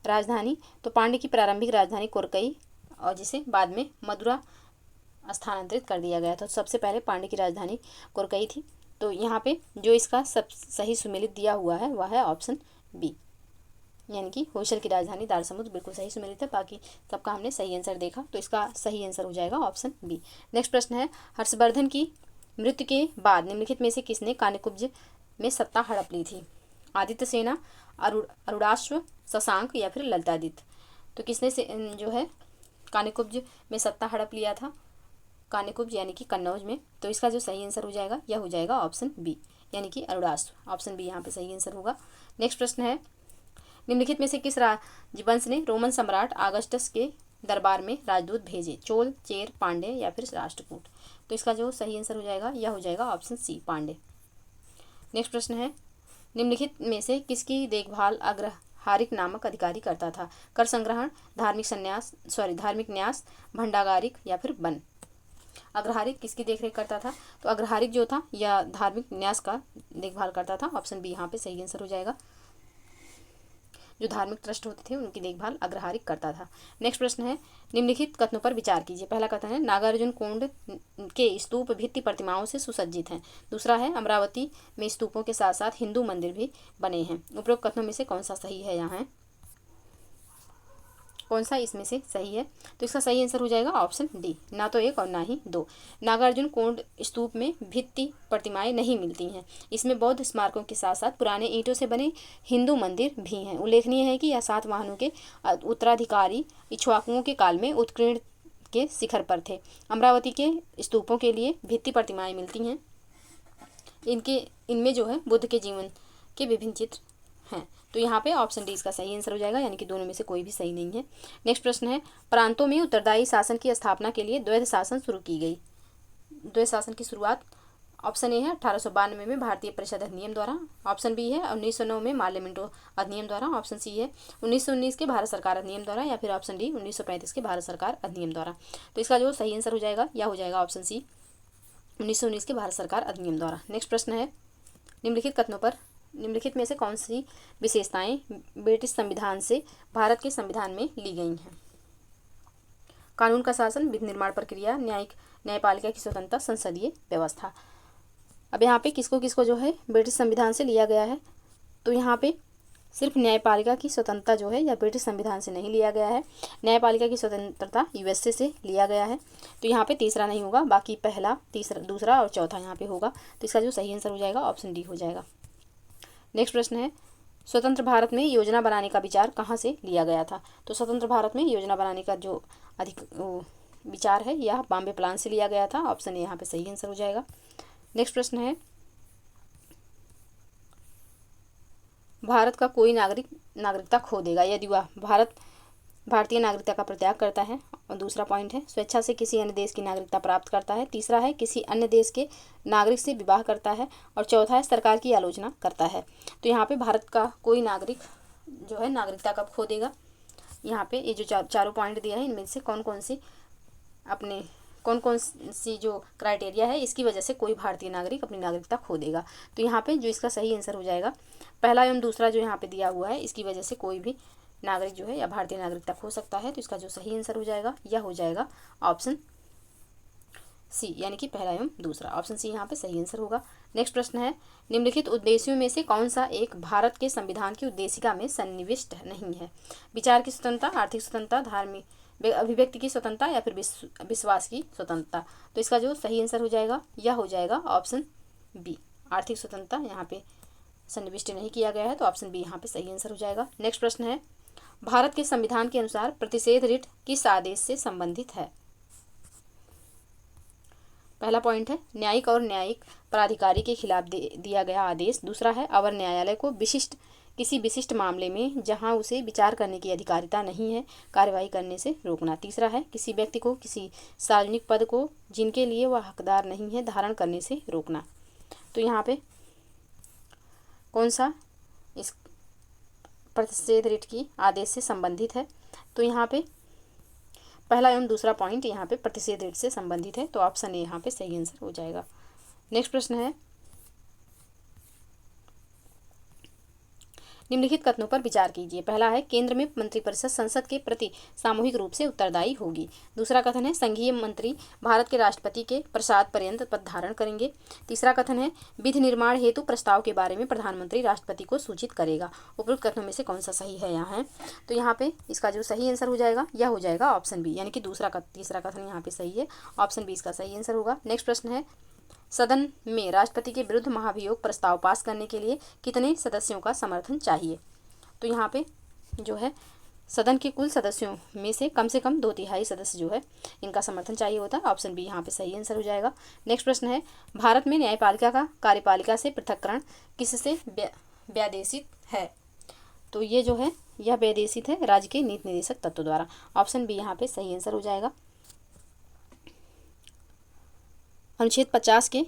राजधानी, तो पांड्य की प्रारंभिक राजधानी कोरकई और जिसे बाद में मदुरा स्थानांतरित कर दिया गया था। तो सबसे पहले पांड्य की राजधानी कोरकई थी। तो यहाँ पे जो इसका सब सही सुमेलित दिया हुआ है वह है ऑप्शन बी, यानी कि होयसल की राजधानी दारसमुद्र बिल्कुल सही सुमेलित है। बाकी सबका हमने सही आंसर देखा, तो इसका सही आंसर हो जाएगा ऑप्शन बी। नेक्स्ट प्रश्न है, हर्षवर्धन की मृत्यु के बाद निम्नलिखित में से किसने कान्यकुब्ज में सत्ता हड़प ली थी? आदित्य सेना, अरुणाश्व, शशांक या फिर ललितादित्य। तो किसने से जो है कान्यकुब्ज में सत्ता हड़प लिया था? कान्यकुब्ज यानी कि कन्नौज में। तो इसका जो सही आंसर हो जाएगा यह हो जाएगा ऑप्शन बी, यानी कि अरुणाश्व। ऑप्शन बी यहाँ पे सही आंसर होगा। नेक्स्ट प्रश्न है, निम्नलिखित में से किस राजवंश ने रोमन सम्राट अगस्टस के दरबार में राजदूत भेजे? चोल, चेर, पांडे या फिर राष्ट्रकूट। तो इसका जो सही आंसर हो जाएगा यह हो जाएगा ऑप्शन सी, पांडे। नेक्स्ट प्रश्न है, निम्नलिखित में से किसकी देखभाल अग्रहारिक नामक अधिकारी करता था? कर संग्रहण, धार्मिक न्यास, भंडागारिक या फिर वन। अग्रहारिक किसकी देखरेख करता था? तो अग्रहारिक जो था यह धार्मिक न्यास का देखभाल करता था। ऑप्शन बी यहाँ पे सही आंसर हो जाएगा। जो धार्मिक ट्रस्ट होते थे उनकी देखभाल अग्रहारिक करता था। नेक्स्ट प्रश्न है, निम्नलिखित कथनों पर विचार कीजिए। पहला कथन है, नागार्जुन कोंड के स्तूप भित्ति प्रतिमाओं से सुसज्जित हैं। दूसरा है, अमरावती में स्तूपों के साथ साथ हिंदू मंदिर भी बने हैं। उपरोक्त कथनों में से कौन सा सही है? यहाँ कौन सा इसमें से सही है? तो इसका सही आंसर हो जाएगा ऑप्शन डी, ना तो एक और ना ही दो। नागार्जुन कोंड स्तूप में भित्ति प्रतिमाएं नहीं मिलती हैं। इसमें बौद्ध स्मारकों के साथ साथ पुराने ईंटों से बने हिंदू मंदिर भी हैं। उल्लेखनीय है कि यह सातवाहनों के उत्तराधिकारी इक्ष्वाकुओं के काल में उत्कीर्ण के शिखर पर थे। अमरावती के स्तूपों के लिए भित्ति प्रतिमाएं मिलती हैं। इनमें जो है बुद्ध के जीवन के विभिन्न चित्र हैं। तो यहाँ पे ऑप्शन डी इसका सही आंसर हो जाएगा, यानी कि दोनों में से कोई भी सही नहीं है। नेक्स्ट प्रश्न है, प्रांतों में उत्तरदायी शासन की स्थापना के लिए द्वैध शासन शुरू की गई। द्वैध शासन की शुरुआत ऑप्शन ए है 1892 में भारतीय परिषद अधिनियम द्वारा। ऑप्शन बी है 1909 में मार्ले मिंटो अधिनियम द्वारा। ऑप्शन सी है 1919 के भारत सरकार अधिनियम द्वारा, या फिर ऑप्शन डी 1935 के भारत सरकार अधिनियम द्वारा। तो इसका जो सही आंसर हो जाएगा यह हो जाएगा ऑप्शन सी, 1919 के भारत सरकार अधिनियम द्वारा। नेक्स्ट प्रश्न है, निम्नलिखित में से कौन सी विशेषताएं ब्रिटिश संविधान से भारत के संविधान में ली गई हैं? कानून का शासन, विधि निर्माण प्रक्रिया, न्यायपालिका की स्वतंत्रता, संसदीय व्यवस्था। अब यहाँ पे किसको किसको जो है ब्रिटिश संविधान से लिया गया है? तो यहाँ पे सिर्फ न्यायपालिका की स्वतंत्रता जो है यह ब्रिटिश संविधान से नहीं लिया गया है। न्यायपालिका की स्वतंत्रता यूएसए से लिया गया है। तो यहाँ पे तीसरा नहीं होगा, बाकी पहला, तीसरा, दूसरा और चौथा यहाँ पे होगा। तो इसका जो सही आंसर हो जाएगा ऑप्शन डी हो जाएगा। नेक्स्ट प्रश्न है, स्वतंत्र भारत में योजना बनाने का विचार कहाँ से लिया गया था? तो स्वतंत्र भारत में योजना बनाने का जो विचार है यह बॉम्बे प्लान से लिया गया था। ऑप्शन ए यहाँ पे सही आंसर हो जाएगा। नेक्स्ट प्रश्न है, भारत का कोई नागरिक नागरिकता खो देगा यदि वह भारतीय नागरिकता का परित्याग करता है। और दूसरा पॉइंट है, स्वेच्छा से किसी अन्य देश की नागरिकता प्राप्त करता है। तीसरा है, किसी अन्य देश के नागरिक से विवाह करता है। और चौथा है, सरकार की आलोचना करता है। तो यहाँ पे भारत का कोई नागरिक जो है नागरिकता कब खो देगा, यहाँ पे ये जो चारों पॉइंट दिया है इनमें से कौन कौन सी जो क्राइटेरिया है इसकी वजह से कोई भारतीय नागरिक अपनी नागरिकता खो देगा। तो यहाँ पे जो इसका सही आंसर हो जाएगा, पहला एवं दूसरा जो यहाँ पे दिया हुआ है इसकी वजह से कोई भी नागरिक जो है या भारतीय नागरिकता खो सकता है। तो इसका जो सही आंसर हो जाएगा यह हो जाएगा ऑप्शन सी, यानी कि पहला एवं दूसरा। ऑप्शन सी यहाँ पे सही आंसर होगा। नेक्स्ट प्रश्न है, निम्नलिखित उद्देश्यों में से कौन सा एक भारत के संविधान की उद्देशिका में सन्निविष्ट नहीं है? विचार की स्वतंत्रता, आर्थिक स्वतंत्रता, धार्मिक अभिव्यक्ति की स्वतंत्रता या फिर विश्वास की स्वतंत्रता। तो इसका जो सही आंसर हो जाएगा यह हो जाएगा ऑप्शन बी, आर्थिक स्वतंत्रता यहाँ पे सन्निविष्ट नहीं किया गया है। तो ऑप्शन बी यहाँ पे सही आंसर हो जाएगा। नेक्स्ट प्रश्न है, भारत के संविधान के अनुसार प्रतिषेध रिट किस आदेश से संबंधित है? पहला पॉइंट है, न्यायिक और न्यायिक प्राधिकारी के खिलाफ दिया गया आदेश। दूसरा है, अवर न्यायालय को किसी विशिष्ट मामले में जहां उसे विचार करने की अधिकारिता नहीं है कार्यवाही करने से रोकना। तीसरा है, किसी व्यक्ति को किसी सार्वजनिक पद को जिनके लिए वह हकदार नहीं है धारण करने से रोकना। तो यहाँ पे कौन सा इस प्रतिषेध रिट की आदेश से संबंधित है? तो यहाँ पे पहला एवं दूसरा पॉइंट यहाँ पे प्रतिषेध रिट से संबंधित है। तो ऑप्शन ए यहाँ पे सही आंसर हो जाएगा। नेक्स्ट प्रश्न है, निम्नलिखित कथनों पर विचार कीजिए। पहला है, केंद्र में मंत्रिपरिषद संसद के प्रति सामूहिक रूप से उत्तरदायी होगी। दूसरा कथन है, संघीय मंत्री भारत के राष्ट्रपति के प्रसाद पर्यंत पद धारण करेंगे। तीसरा कथन है, विधि निर्माण हेतु प्रस्ताव के बारे में प्रधानमंत्री राष्ट्रपति को सूचित करेगा। उपरोक्त कथनों में से कौन सा सही है यहाँ है? तो यहाँ पे इसका जो सही आंसर हो जाएगा यह हो जाएगा ऑप्शन बी, यानी कि तीसरा कथन यहाँ पे सही है। ऑप्शन बी इसका सही आंसर होगा। नेक्स्ट प्रश्न है, सदन में राष्ट्रपति के विरुद्ध महाभियोग प्रस्ताव पास करने के लिए कितने सदस्यों का समर्थन चाहिए? तो यहाँ पे जो है सदन के कुल सदस्यों में से कम 2/3 सदस्य जो है इनका समर्थन चाहिए होता है। ऑप्शन बी यहाँ पे सही आंसर हो जाएगा। नेक्स्ट प्रश्न है, भारत में न्यायपालिका का कार्यपालिका से पृथक्करण किससे व्यादेशित है? तो ये जो है यह व्यादेशित है राज्य के नीति निर्देशक तत्व द्वारा। ऑप्शन बी यहाँ पे सही आंसर हो जाएगा। अनुच्छेद 50 के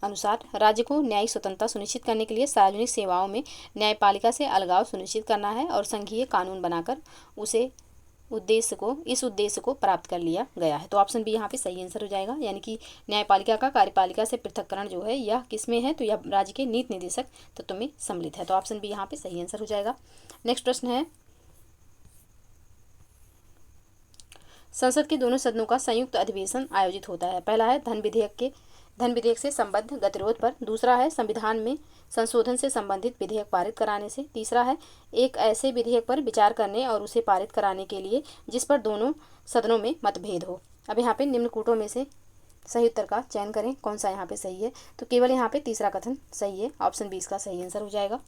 अनुसार राज्य को न्यायिक स्वतंत्रता सुनिश्चित करने के लिए सार्वजनिक सेवाओं में न्यायपालिका से अलगाव सुनिश्चित करना है और संघीय कानून बनाकर इस उद्देश्य को प्राप्त कर लिया गया है। तो ऑप्शन बी यहाँ पे सही आंसर हो जाएगा, यानी कि न्यायपालिका का कार्यपालिका से पृथक्करण जो है यह किसमें है? तो यह राज्य के नीति निर्देशक तत्व में सम्मिलित है। तो ऑप्शन बी यहाँ पे सही आंसर हो जाएगा। नेक्स्ट प्रश्न है, संसद के दोनों सदनों का संयुक्त अधिवेशन आयोजित होता है। पहला है, धन विधेयक से संबद्ध गतिरोध पर। दूसरा है, संविधान में संशोधन से संबंधित विधेयक पारित कराने से। तीसरा है, एक ऐसे विधेयक पर विचार करने और उसे पारित कराने के लिए जिस पर दोनों सदनों में मतभेद हो। अब यहाँ पे निम्न कूटों में से सही उत्तर का चयन करें, कौन सा यहाँ पे सही है? तो केवल यहाँ पे तीसरा कथन सही है। ऑप्शन 20 का सही आंसर हो जाएगा।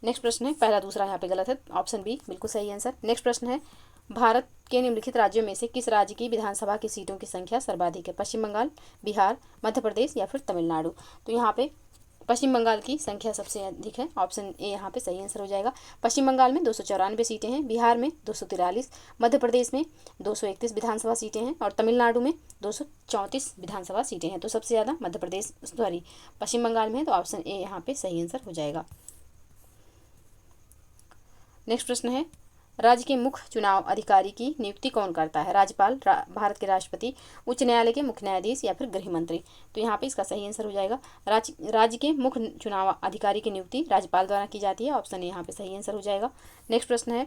नेक्स्ट प्रश्न है, पहला दूसरा यहाँ पे गलत है। ऑप्शन बी बिल्कुल सही आंसर। नेक्स्ट प्रश्न है, भारत के निम्नलिखित राज्यों में से किस राज्य की विधानसभा की सीटों की संख्या सर्वाधिक है? पश्चिम बंगाल, बिहार, मध्य प्रदेश या फिर तमिलनाडु। तो यहाँ पे पश्चिम बंगाल की संख्या सबसे अधिक है। ऑप्शन ए यहाँ पे सही आंसर हो जाएगा। पश्चिम बंगाल में 294 सीटें हैं, बिहार में 243, मध्य प्रदेश में 231 विधानसभा सीटें हैं और तमिलनाडु में 234 विधानसभा सीटें हैं। तो सबसे ज़्यादा पश्चिम बंगाल में है। तो ऑप्शन ए यहाँ पे सही आंसर हो जाएगा। नेक्स्ट प्रश्न है, राज्य के मुख्य चुनाव अधिकारी की नियुक्ति कौन करता है? राज्यपाल, भारत के राष्ट्रपति, उच्च न्यायालय के मुख्य न्यायाधीश या फिर गृह मंत्री। तो यहाँ पे इसका सही आंसर हो जाएगा। राज्य के मुख्य चुनाव अधिकारी की नियुक्ति राज्यपाल द्वारा की जाती है। ऑप्शन ए यहाँ पे सही आंसर हो जाएगा। नेक्स्ट प्रश्न है,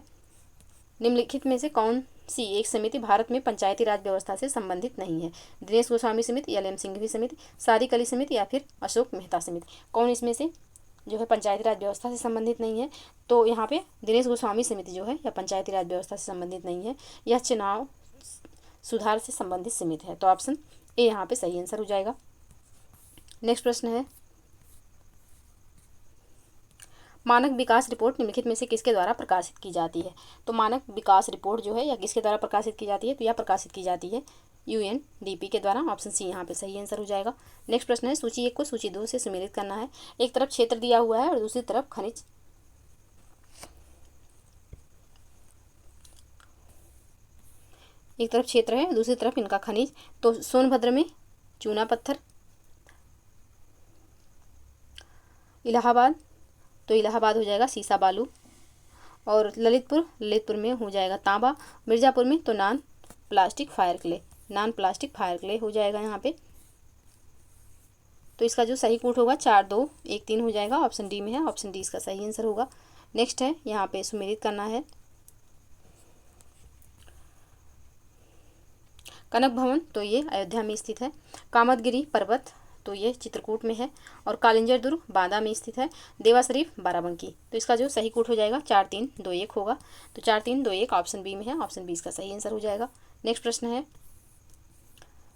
निम्नलिखित में से कौन सी एक समिति भारत में पंचायती राज व्यवस्था से संबंधित नहीं है? दिनेश गोस्वामी समिति, एल.एम. सिंघवी समिति, सादिक अली समिति या फिर अशोक मेहता समिति। कौन इसमें से जो है पंचायती राज व्यवस्था से संबंधित नहीं है? तो यहाँ पे दिनेश गोस्वामी समिति जो है यह पंचायती राज व्यवस्था से संबंधित नहीं है, यह चुनाव सुधार से संबंधित समिति है। तो ऑप्शन ए यहाँ पे सही आंसर हो जाएगा। नेक्स्ट प्रश्न है, मानक विकास रिपोर्ट निम्नलिखित में से किसके द्वारा प्रकाशित की जाती है? तो मानक विकास रिपोर्ट जो है यह किसके द्वारा प्रकाशित की जाती है? तो यह प्रकाशित की जाती है यूएनडीपी के द्वारा। ऑप्शन सी यहाँ पे सही आंसर हो जाएगा। नेक्स्ट प्रश्न है, सूची 1 को सूची 2 से सम्मिलित करना है। एक तरफ क्षेत्र दिया हुआ है और दूसरी तरफ खनिज। एक तरफ क्षेत्र है, दूसरी तरफ इनका खनिज। तो सोनभद्र में चूना पत्थर, इलाहाबाद तो इलाहाबाद हो जाएगा सीसा बालू, और ललितपुर में हो जाएगा तांबा, मिर्ज़ापुर में तो नॉन प्लास्टिक फायर क्ले हो जाएगा यहाँ पे। तो इसका जो सही कोड होगा 4 2 1 3 हो जाएगा। ऑप्शन डी में है, ऑप्शन डी इसका सही आंसर होगा। नेक्स्ट है, यहाँ पे सुमेलित करना है। कनक भवन तो ये अयोध्या में स्थित है। कामतगिरी पर्वत तो ये चित्रकूट में है, और कालिंजर दुर्ग बांदा में स्थित है। देवा शरीफ बाराबंकी। तो इसका जो सही कोड हो जाएगा 4 3 2 1 होगा। तो 4 3 2 1 ऑप्शन बी में है, ऑप्शन बी इसका सही आंसर हो जाएगा। नेक्स्ट प्रश्न है,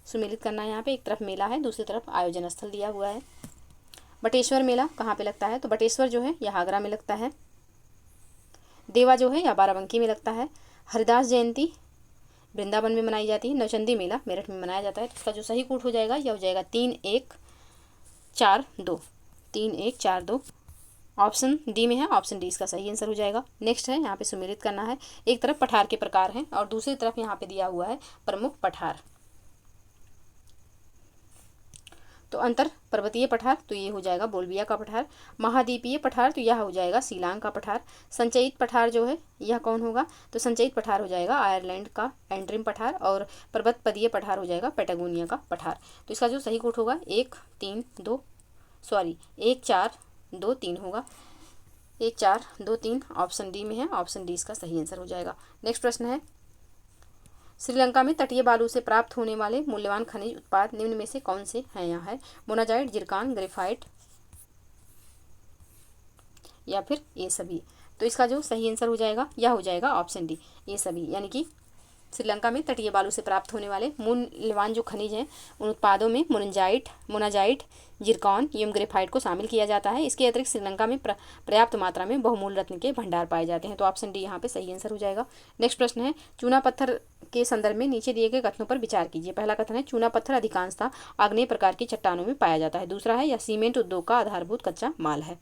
सुमेलित करना है। यहाँ पे एक तरफ मेला है, दूसरी तरफ आयोजन स्थल दिया हुआ है। बटेश्वर मेला कहाँ पे लगता है? तो बटेश्वर जो है यह आगरा में लगता है। देवा जो है यह बाराबंकी में लगता है। हरिदास जयंती वृंदावन में मनाई जाती है। नौचंदी मेला मेरठ में मनाया जाता है। तो इसका जो सही कोड हो जाएगा यह हो जाएगा 3 1 4 2 3 1 4 2। ऑप्शन डी में है, ऑप्शन डी इसका सही आंसर हो जाएगा। नेक्स्ट है, यहाँ पे सुमेलित करना है। एक तरफ पठार के प्रकार हैं और दूसरी तरफ यहाँ पे दिया हुआ है प्रमुख पठार। तो अंतर पर्वतीय पठार तो ये हो जाएगा बोलबिया का पठार। महाद्वीपीय पठार तो यह हो जाएगा सीलांग का पठार। संचयित पठार जो है यह कौन होगा? तो संचयित पठार हो जाएगा आयरलैंड का एंड्रिम पठार, और पर्वत पदीय पठार हो जाएगा पेटागोनिया का पठार। तो इसका जो सही कोड होगा 1 4 2 3 होगा। 1 4 2 3 ऑप्शन डी में है, ऑप्शन डी इसका सही आंसर हो जाएगा। नेक्स्ट प्रश्न है, श्रीलंका में तटीय बालू से प्राप्त होने वाले मूल्यवान खनिज उत्पाद निम्न में से कौन से हैं? यहाँ है मोनाजाइट, जिरकान, ग्रेफाइट या फिर ये सभी। तो इसका जो सही आंसर हो जाएगा यह हो जाएगा ऑप्शन डी, ये सभी। यानी कि श्रीलंका में तटीय बालू से प्राप्त होने वाले मूल्यवान जो खनिज हैं उन उत्पादों में मोनाजाइट, जिरकॉन एवं ग्रेफाइट को शामिल किया जाता है। इसके अतिरिक्त श्रीलंका में पर्याप्त मात्रा में बहुमूल्य रत्न के भंडार पाए जाते हैं। तो ऑप्शन डी यहाँ पे सही आंसर हो जाएगा। नेक्स्ट प्रश्न है, चूना पत्थर के संदर्भ में नीचे दिए गए कथनों पर विचार कीजिए। पहला कथन है, चूना पत्थर अधिकांशतः आग्नेय प्रकार की चट्टानों में पाया जाता है। दूसरा है, यह सीमेंट उद्योग का आधारभूत कच्चा माल है।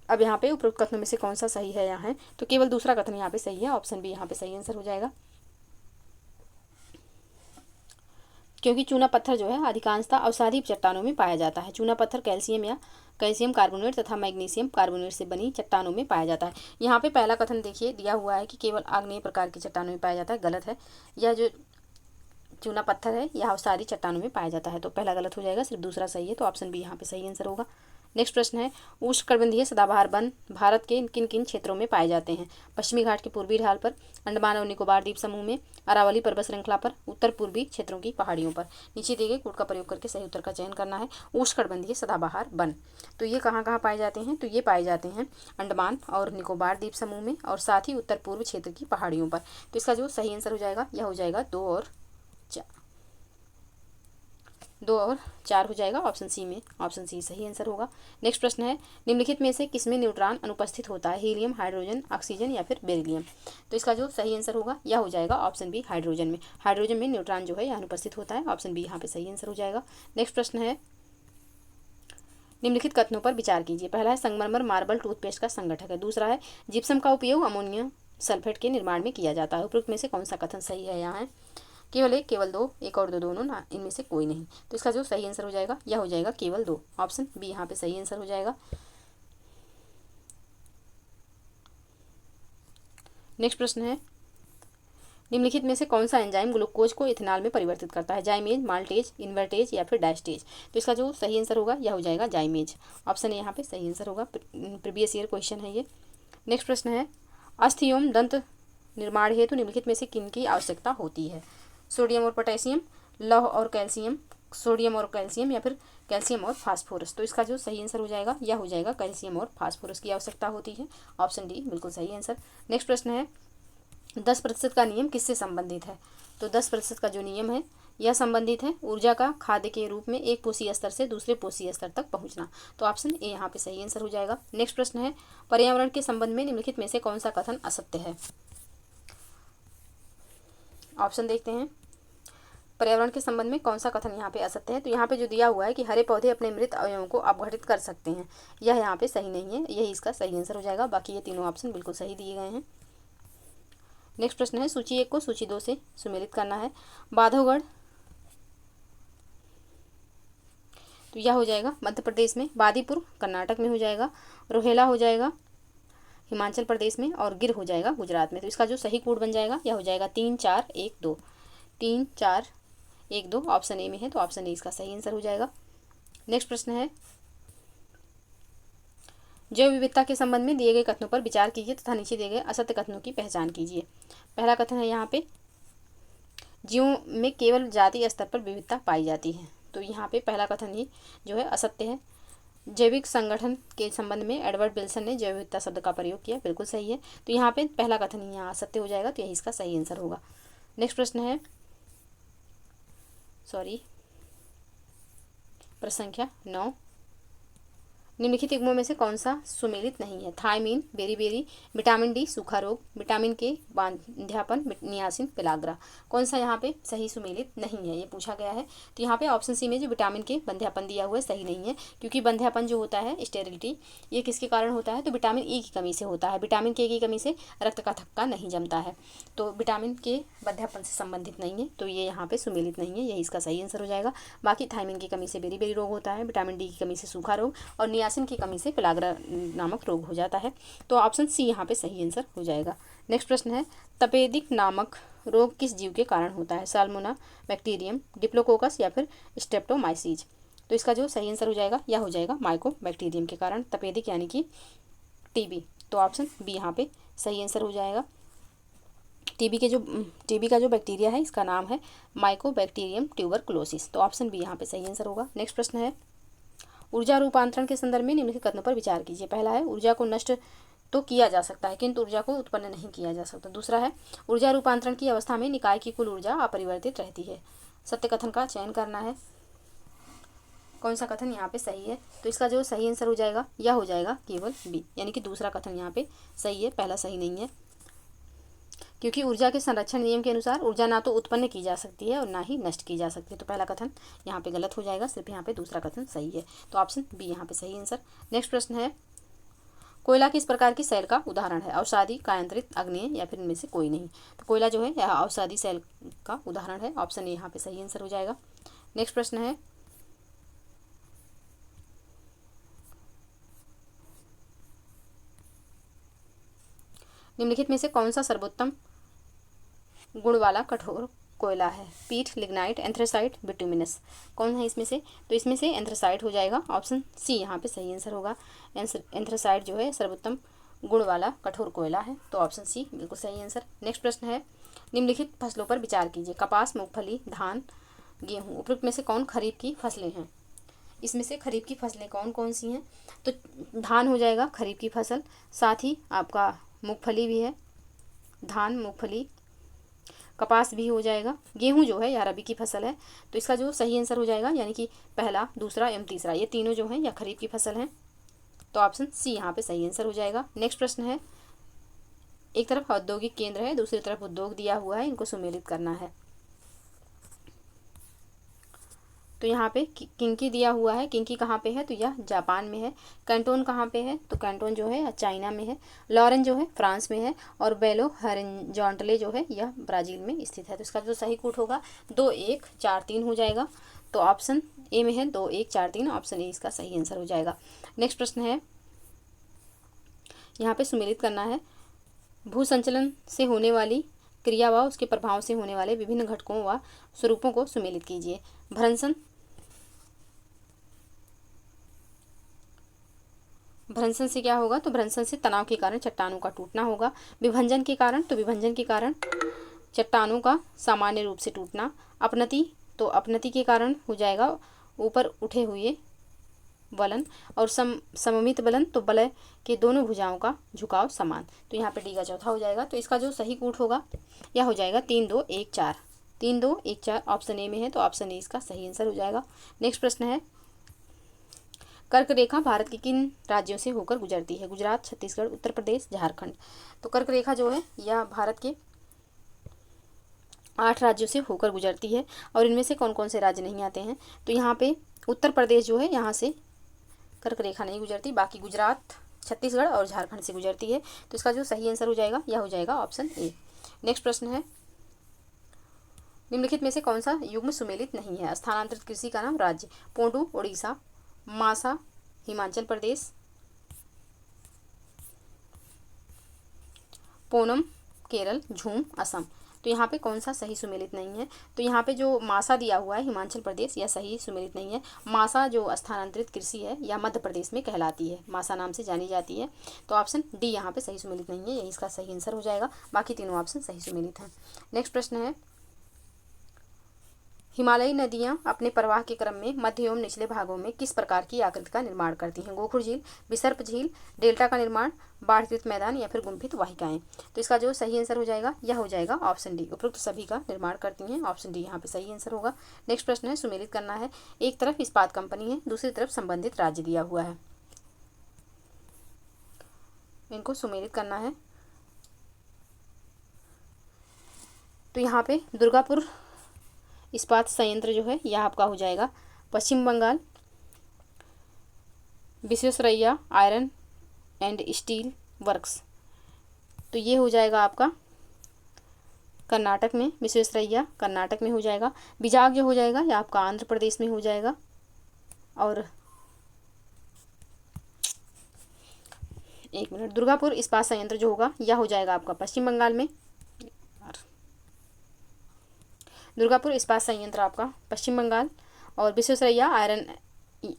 अब यहाँ पे उपरोक्त कथनों में से कौन सा सही है? यहाँ है तो केवल दूसरा कथन यहाँ पे सही है, ऑप्शन बी यहाँ पे सही आंसर हो जाएगा। क्योंकि चूना पत्थर जो है अधिकांशतः अवसादी चट्टानों में पाया जाता है। चूना पत्थर कैल्शियम कार्बोनेट तथा मैग्नीशियम कार्बोनेट से बनी चट्टानों में पाया जाता है। यहाँ पे पहला कथन देखिए दिया हुआ है कि केवल आग्नेय प्रकार की चट्टानों में पाया जाता है, गलत है। यह जो चूना पत्थर है यह अवसादी चट्टानों में पाया जाता है, तो पहला गलत हो जाएगा, सिर्फ दूसरा सही है। तो ऑप्शन बी यहाँ पे सही आंसर होगा। नेक्स्ट प्रश्न है, उष्णकटिबंधीय सदाबहार वन भारत के किन किन क्षेत्रों में पाए जाते हैं? पश्चिमी घाट के पूर्वी ढाल पर, अंडमान और निकोबार द्वीप समूह में, अरावली पर्वत श्रृंखला पर, उत्तर पूर्वी क्षेत्रों की पहाड़ियों पर। नीचे दिए गए कोड का प्रयोग करके सही उत्तर का चयन करना है। उष्णकटिबंधीय सदाबहार वन तो ये कहाँ कहाँ पाए जाते हैं? तो ये पाए जाते हैं अंडमान और निकोबार द्वीप समूह में, और साथ ही उत्तर पूर्व क्षेत्र की पहाड़ियों पर। तो इसका जो सही आंसर हो जाएगा यह हो जाएगा 2 और 4 हो जाएगा, ऑप्शन सी में, ऑप्शन सी सही आंसर होगा। नेक्स्ट प्रश्न है, निम्नलिखित में से किसमें न्यूट्रॉन अनुपस्थित होता है? हीलियम, हाइड्रोजन, ऑक्सीजन या फिर बेरिलियम। तो इसका जो सही आंसर होगा यह हो जाएगा ऑप्शन बी, हाइड्रोजन में। हाइड्रोजन में न्यूट्रॉन जो है यह अनुपस्थित होता है, ऑप्शन बी यहाँ पे सही आंसर हो जाएगा। नेक्स्ट प्रश्न है, निम्नलिखित कथनों पर विचार कीजिए। पहला है, संगमरमर मार्बल टूथपेस्ट का संगठक है। दूसरा है, जिप्सम का उपयोग अमोनियम सल्फेट के निर्माण में किया जाता है। उपरोक्त में से कौन सा कथन सही है? यहाँ है केवल 1, केवल 2, 1 और 2 दोनों ना, इनमें से कोई नहीं। तो इसका जो सही आंसर हो जाएगा यह हो जाएगा केवल 2, ऑप्शन बी यहाँ पे सही आंसर हो जाएगा। नेक्स्ट प्रश्न है, निम्नलिखित में से कौन सा एंजाइम ग्लूकोज को इथेनॉल में परिवर्तित करता है? जाइमेज, माल्टेज, इन्वर्टेज या फिर डायस्टेज। तो इसका जो सही आंसर होगा यह हो जाएगा जाइमेज, ऑप्शन ए यहाँ पे सही आंसर होगा। प्रीवियस ईयर क्वेश्चन है ये। नेक्स्ट प्रश्न है, अस्थि एवं दंत निर्माण हेतु निम्नलिखित में से किन की आवश्यकता होती है? सोडियम और पोटेशियम, लौह और कैल्शियम, सोडियम और कैल्शियम या फिर कैल्शियम और फास्फोरस। तो इसका जो सही आंसर हो जाएगा यह हो जाएगा कैल्शियम और फास्फोरस की आवश्यकता होती है, ऑप्शन डी बिल्कुल सही आंसर। नेक्स्ट प्रश्न है, 10% का नियम किससे संबंधित है? तो 10% का जो नियम है यह संबंधित है ऊर्जा का खाद्य के रूप में एक पोषी स्तर से दूसरे पोषी स्तर तक पहुंचना। तो ऑप्शन ए यहाँ पे सही आंसर हो जाएगा। नेक्स्ट प्रश्न है, पर्यावरण के संबंध में निम्नलिखित में से कौन सा कथन असत्य है? ऑप्शन देखते हैं, पर्यावरण के संबंध में कौन सा कथन यहाँ पे असत्य है। तो यहाँ पे जो दिया हुआ है कि हरे पौधे अपने मृत अवयवों को अपघटित कर सकते हैं, यह यहाँ पे सही नहीं है, यही इसका सही आंसर हो जाएगा। बाकी ये तीनों ऑप्शन बिल्कुल सही दिए गए हैं। नेक्स्ट प्रश्न है, सूची 1 को सूची 2 से सुमेलित करना है। बांधवगढ़, तो यह हो जाएगा मध्य प्रदेश में, बादीपुर कर्नाटक में हो जाएगा, रोहेला हो जाएगा हिमाचल प्रदेश में, और गिर हो जाएगा गुजरात में। तो इसका जो सही कोड बन जाएगा यह हो जाएगा 3-4-1-2, 3-4-1-2 ऑप्शन ए में है, तो ऑप्शन ए इसका सही आंसर हो जाएगा। नेक्स्ट प्रश्न है, जैव विविधता के संबंध में दिए गए कथनों पर विचार कीजिए तथा नीचे दिए गए असत्य कथनों की पहचान कीजिए। पहला कथन है यहाँ पे, जीवों में केवल जातीय स्तर पर विविधता पाई जाती है। तो यहाँ पे पहला कथन ही जो है असत्य है। जैविक संगठन के संबंध में एडवर्ड विल्सन ने जैव विविधता शब्द का प्रयोग किया, बिल्कुल सही है। तो यहाँ पे पहला कथन ही यहाँ असत्य हो जाएगा, तो यही इसका सही आंसर होगा। नेक्स्ट प्रश्न है, प्रश्न संख्या 9, निम्नलिखित युग्मों में से कौन सा सुमेलित नहीं है? थायमीन, बेरीबेरी, विटामिन डी, सूखा रोग, विटामिन के, बांध्यापन, नियासिन, पेलाग्रा। कौन सा यहाँ पे सही सुमेलित नहीं है, ये पूछा गया है। तो यहाँ पे ऑप्शन सी में जो विटामिन के बंध्यापन दिया हुआ है सही नहीं है, क्योंकि बंध्यापन जो होता है, स्टेरिलिटी, ये किसके कारण होता है? तो विटामिन ई की कमी से होता है। विटामिन के की कमी से रक्त का थक्का नहीं जमता है, तो विटामिन के बंध्यापन से संबंधित नहीं है, तो ये यहाँ पे सुमेलित नहीं है, यही इसका सही आंसर हो जाएगा। बाकी थायमीन की कमी से बेरीबेरी रोग होता है, विटामिन डी की कमी से सूखा रोग, और नियासिन की कमी से पेलाग्रा नामक रोग हो जाता है। तो ऑप्शन सी यहाँ पे सही आंसर हो जाएगा। नेक्स्ट प्रश्न है, तपेदिक नामक रोग किस जीव के कारण होता है? साल्मोना, बैक्टीरियम, डिप्लोकोकस या फिर स्ट्रेप्टोमाइसीज। तो इसका जो सही आंसर हो जाएगा यह हो जाएगा माइकोबैक्टीरियम के कारण तपेदिक यानी कि टीबी। तो ऑप्शन बी यहाँ पे सही आंसर हो जाएगा। टीबी का जो बैक्टीरिया है इसका नाम है माइकोबैक्टीरियम ट्यूबरकुलोसिस। तो ऑप्शन बी यहाँ पे सही आंसर होगा। नेक्स्ट प्रश्न है, ऊर्जा रूपांतरण के संदर्भ में निम्नलिखित कथनों पर विचार कीजिए। पहला है, ऊर्जा को नष्ट तो किया जा सकता है किंतु ऊर्जा को उत्पन्न नहीं किया जा सकता। दूसरा है, ऊर्जा रूपांतरण की अवस्था में निकाय की कुल ऊर्जा अपरिवर्तित रहती है। सत्य कथन का चयन करना है, कौन सा कथन यहाँ पे सही है? तो इसका जो सही आंसर हो जाएगा यह हो जाएगा केवल बी, यानी कि दूसरा कथन यहाँ पे सही है, पहला सही नहीं है, क्योंकि ऊर्जा के संरक्षण नियम के अनुसार ऊर्जा ना तो उत्पन्न की जा सकती है और ना ही नष्ट की जा सकती है। तो पहला कथन यहाँ पे गलत हो जाएगा, सिर्फ यहाँ पे दूसरा कथन सही है, तो ऑप्शन बी यहाँ पे सही आंसर। नेक्स्ट प्रश्न है, कोयला किस प्रकार की सेल का उदाहरण है? अवसादी, कायांतरित, अग्नेय या फिर इनमें से कोई नहीं। तो कोयला जो है यह अवसादी सेल का उदाहरण है, ऑप्शन ए यहाँ पे सही आंसर हो जाएगा। नेक्स्ट प्रश्न है, निम्नलिखित में से कौन सा सर्वोत्तम गुण वाला कठोर कोयला है? पीट, लिग्नाइट, एंथ्रेसाइट, बिटुमिनस। कौन है इसमें से? तो इसमें से एंथ्रेसाइट हो जाएगा, ऑप्शन सी यहाँ पे सही आंसर होगा। एंथ्रेसाइट जो है सर्वोत्तम गुण वाला कठोर कोयला है, तो ऑप्शन सी बिल्कुल सही आंसर। नेक्स्ट प्रश्न है, निम्नलिखित फसलों पर विचार कीजिए। कपास, मूंगफली, धान, गेहूँ। उपरोक्त में से कौन खरीफ की फसलें हैं? इसमें से खरीफ की फसलें कौन कौन सी हैं? तो धान हो जाएगा खरीफ की फसल, साथ ही आपका मूंगफली भी है, धान, मूंगफली, कपास भी हो जाएगा, गेहूं जो है यह रबी की फसल है। तो इसका जो सही आंसर हो जाएगा यानी कि पहला, दूसरा एवं तीसरा, ये तीनों जो हैं यह खरीफ की फसल हैं, तो ऑप्शन सी यहाँ पे सही आंसर हो जाएगा। नेक्स्ट प्रश्न है, एक तरफ औद्योगिक केंद्र है, दूसरी तरफ उद्योग दिया हुआ है, इनको सुमेलित करना है। तो यहाँ पे किंकी दिया हुआ है, किंकी कहाँ पे है? तो यह जापान में है। कैंटोन कहाँ पे है? तो कैंटोन जो है चाइना में है। लॉरेन जो है फ्रांस में है, और बेलो हॉरिज़ॉन्टले जो है यह ब्राज़ील में स्थित है। तो इसका जो सही कोड होगा 2-1-4-3 हो जाएगा, तो ऑप्शन ए में है 2-1-4-3, ऑप्शन ए इसका सही आंसर हो जाएगा। नेक्स्ट प्रश्न है, यहाँ पे सुमेलित करना है, भू संचलन से होने वाली क्रिया व उसके प्रभाव से होने वाले विभिन्न घटकों व स्वरूपों को सुमेलित कीजिए। भ्रंशन से क्या होगा? तो भ्रंशन से तनाव के कारण चट्टानों का टूटना होगा। विभंजन के कारण, तो विभंजन के कारण चट्टानों का सामान्य रूप से टूटना। अपनति, तो अपनति के कारण हो जाएगा ऊपर उठे हुए वलन, और सममित वलन तो वलय के दोनों भुजाओं का झुकाव समान। तो यहाँ पे डी का चौथा हो जाएगा। तो इसका जो सही कूट होगा यह हो जाएगा 3 2 1 4। 3 2 1 4 ऑप्शन ए में है, तो ऑप्शन ए इसका सही आंसर हो जाएगा। नेक्स्ट प्रश्न है, कर्क रेखा भारत के किन राज्यों से होकर गुजरती है? गुजरात, छत्तीसगढ़, उत्तर प्रदेश, झारखंड। तो कर्क रेखा जो है यह भारत के 8 राज्यों से होकर गुजरती है, और इनमें से कौन कौन से राज्य नहीं आते हैं? तो यहाँ पे उत्तर प्रदेश जो है यहाँ से कर्क रेखा नहीं गुजरती, बाकी गुजरात, छत्तीसगढ़ और झारखंड से गुजरती है। तो इसका जो सही आंसर हो जाएगा यह हो जाएगा ऑप्शन ए। नेक्स्ट प्रश्न है, निम्नलिखित में से कौन सा युग्म सुमेलित नहीं है? स्थानांतरित कृषि का नाम राज्य? पोंडू उड़ीसा, मासा हिमाचल प्रदेश, पोनम केरल, झूम असम। तो यहाँ पे कौन सा सही सुमेलित नहीं है? तो यहाँ पे जो मासा दिया हुआ है हिमाचल प्रदेश, यह सही सुमेलित नहीं है। मासा जो स्थानांतरित कृषि है यह मध्य प्रदेश में कहलाती है, मासा नाम से जानी जाती है। तो ऑप्शन डी यहाँ पे सही सुमेलित नहीं है, यही इसका सही आंसर हो जाएगा। बाकी तीनों ऑप्शन सही सुमेलित हैं। नेक्स्ट प्रश्न है, हिमालयी नदियाँ अपने प्रवाह के क्रम में मध्य एवं निचले भागों में किस प्रकार की आकृति का निर्माण करती हैं? गोखुर झील, विसर्प झील, डेल्टा का निर्माण, बाढ़कृत मैदान या फिर गुम्फित वाहिकाएं। तो इसका जो सही आंसर हो जाएगा यह हो जाएगा ऑप्शन डी, उपरोक्त सभी का निर्माण करती हैं। ऑप्शन डी यहाँ पे सही आंसर होगा। नेक्स्ट प्रश्न है, सुमेलित करना है। एक तरफ इस्पात कंपनी है, दूसरी तरफ संबंधित राज्य दिया हुआ है, इनको सुमेलित करना है। तो यहाँ पे दुर्गापुर इस्पात संयंत्र जो है यह आपका हो जाएगा Paschim Bangal, Visvesvaraya iron and steel works, तो ये हो जाएगा आपका कर्नाटक में, विश्वेश्वरैया कर्नाटक में हो जाएगा। बिजाग जो हो जाएगा यह आपका आंध्र प्रदेश में हो जाएगा, और एक मिनट, दुर्गापुर इस्पात संयंत्र जो होगा यह हो जाएगा आपका पश्चिम बंगाल में। दुर्गापुर इस्पात संयंत्र आपका पश्चिम बंगाल, और Visvesvaraya iron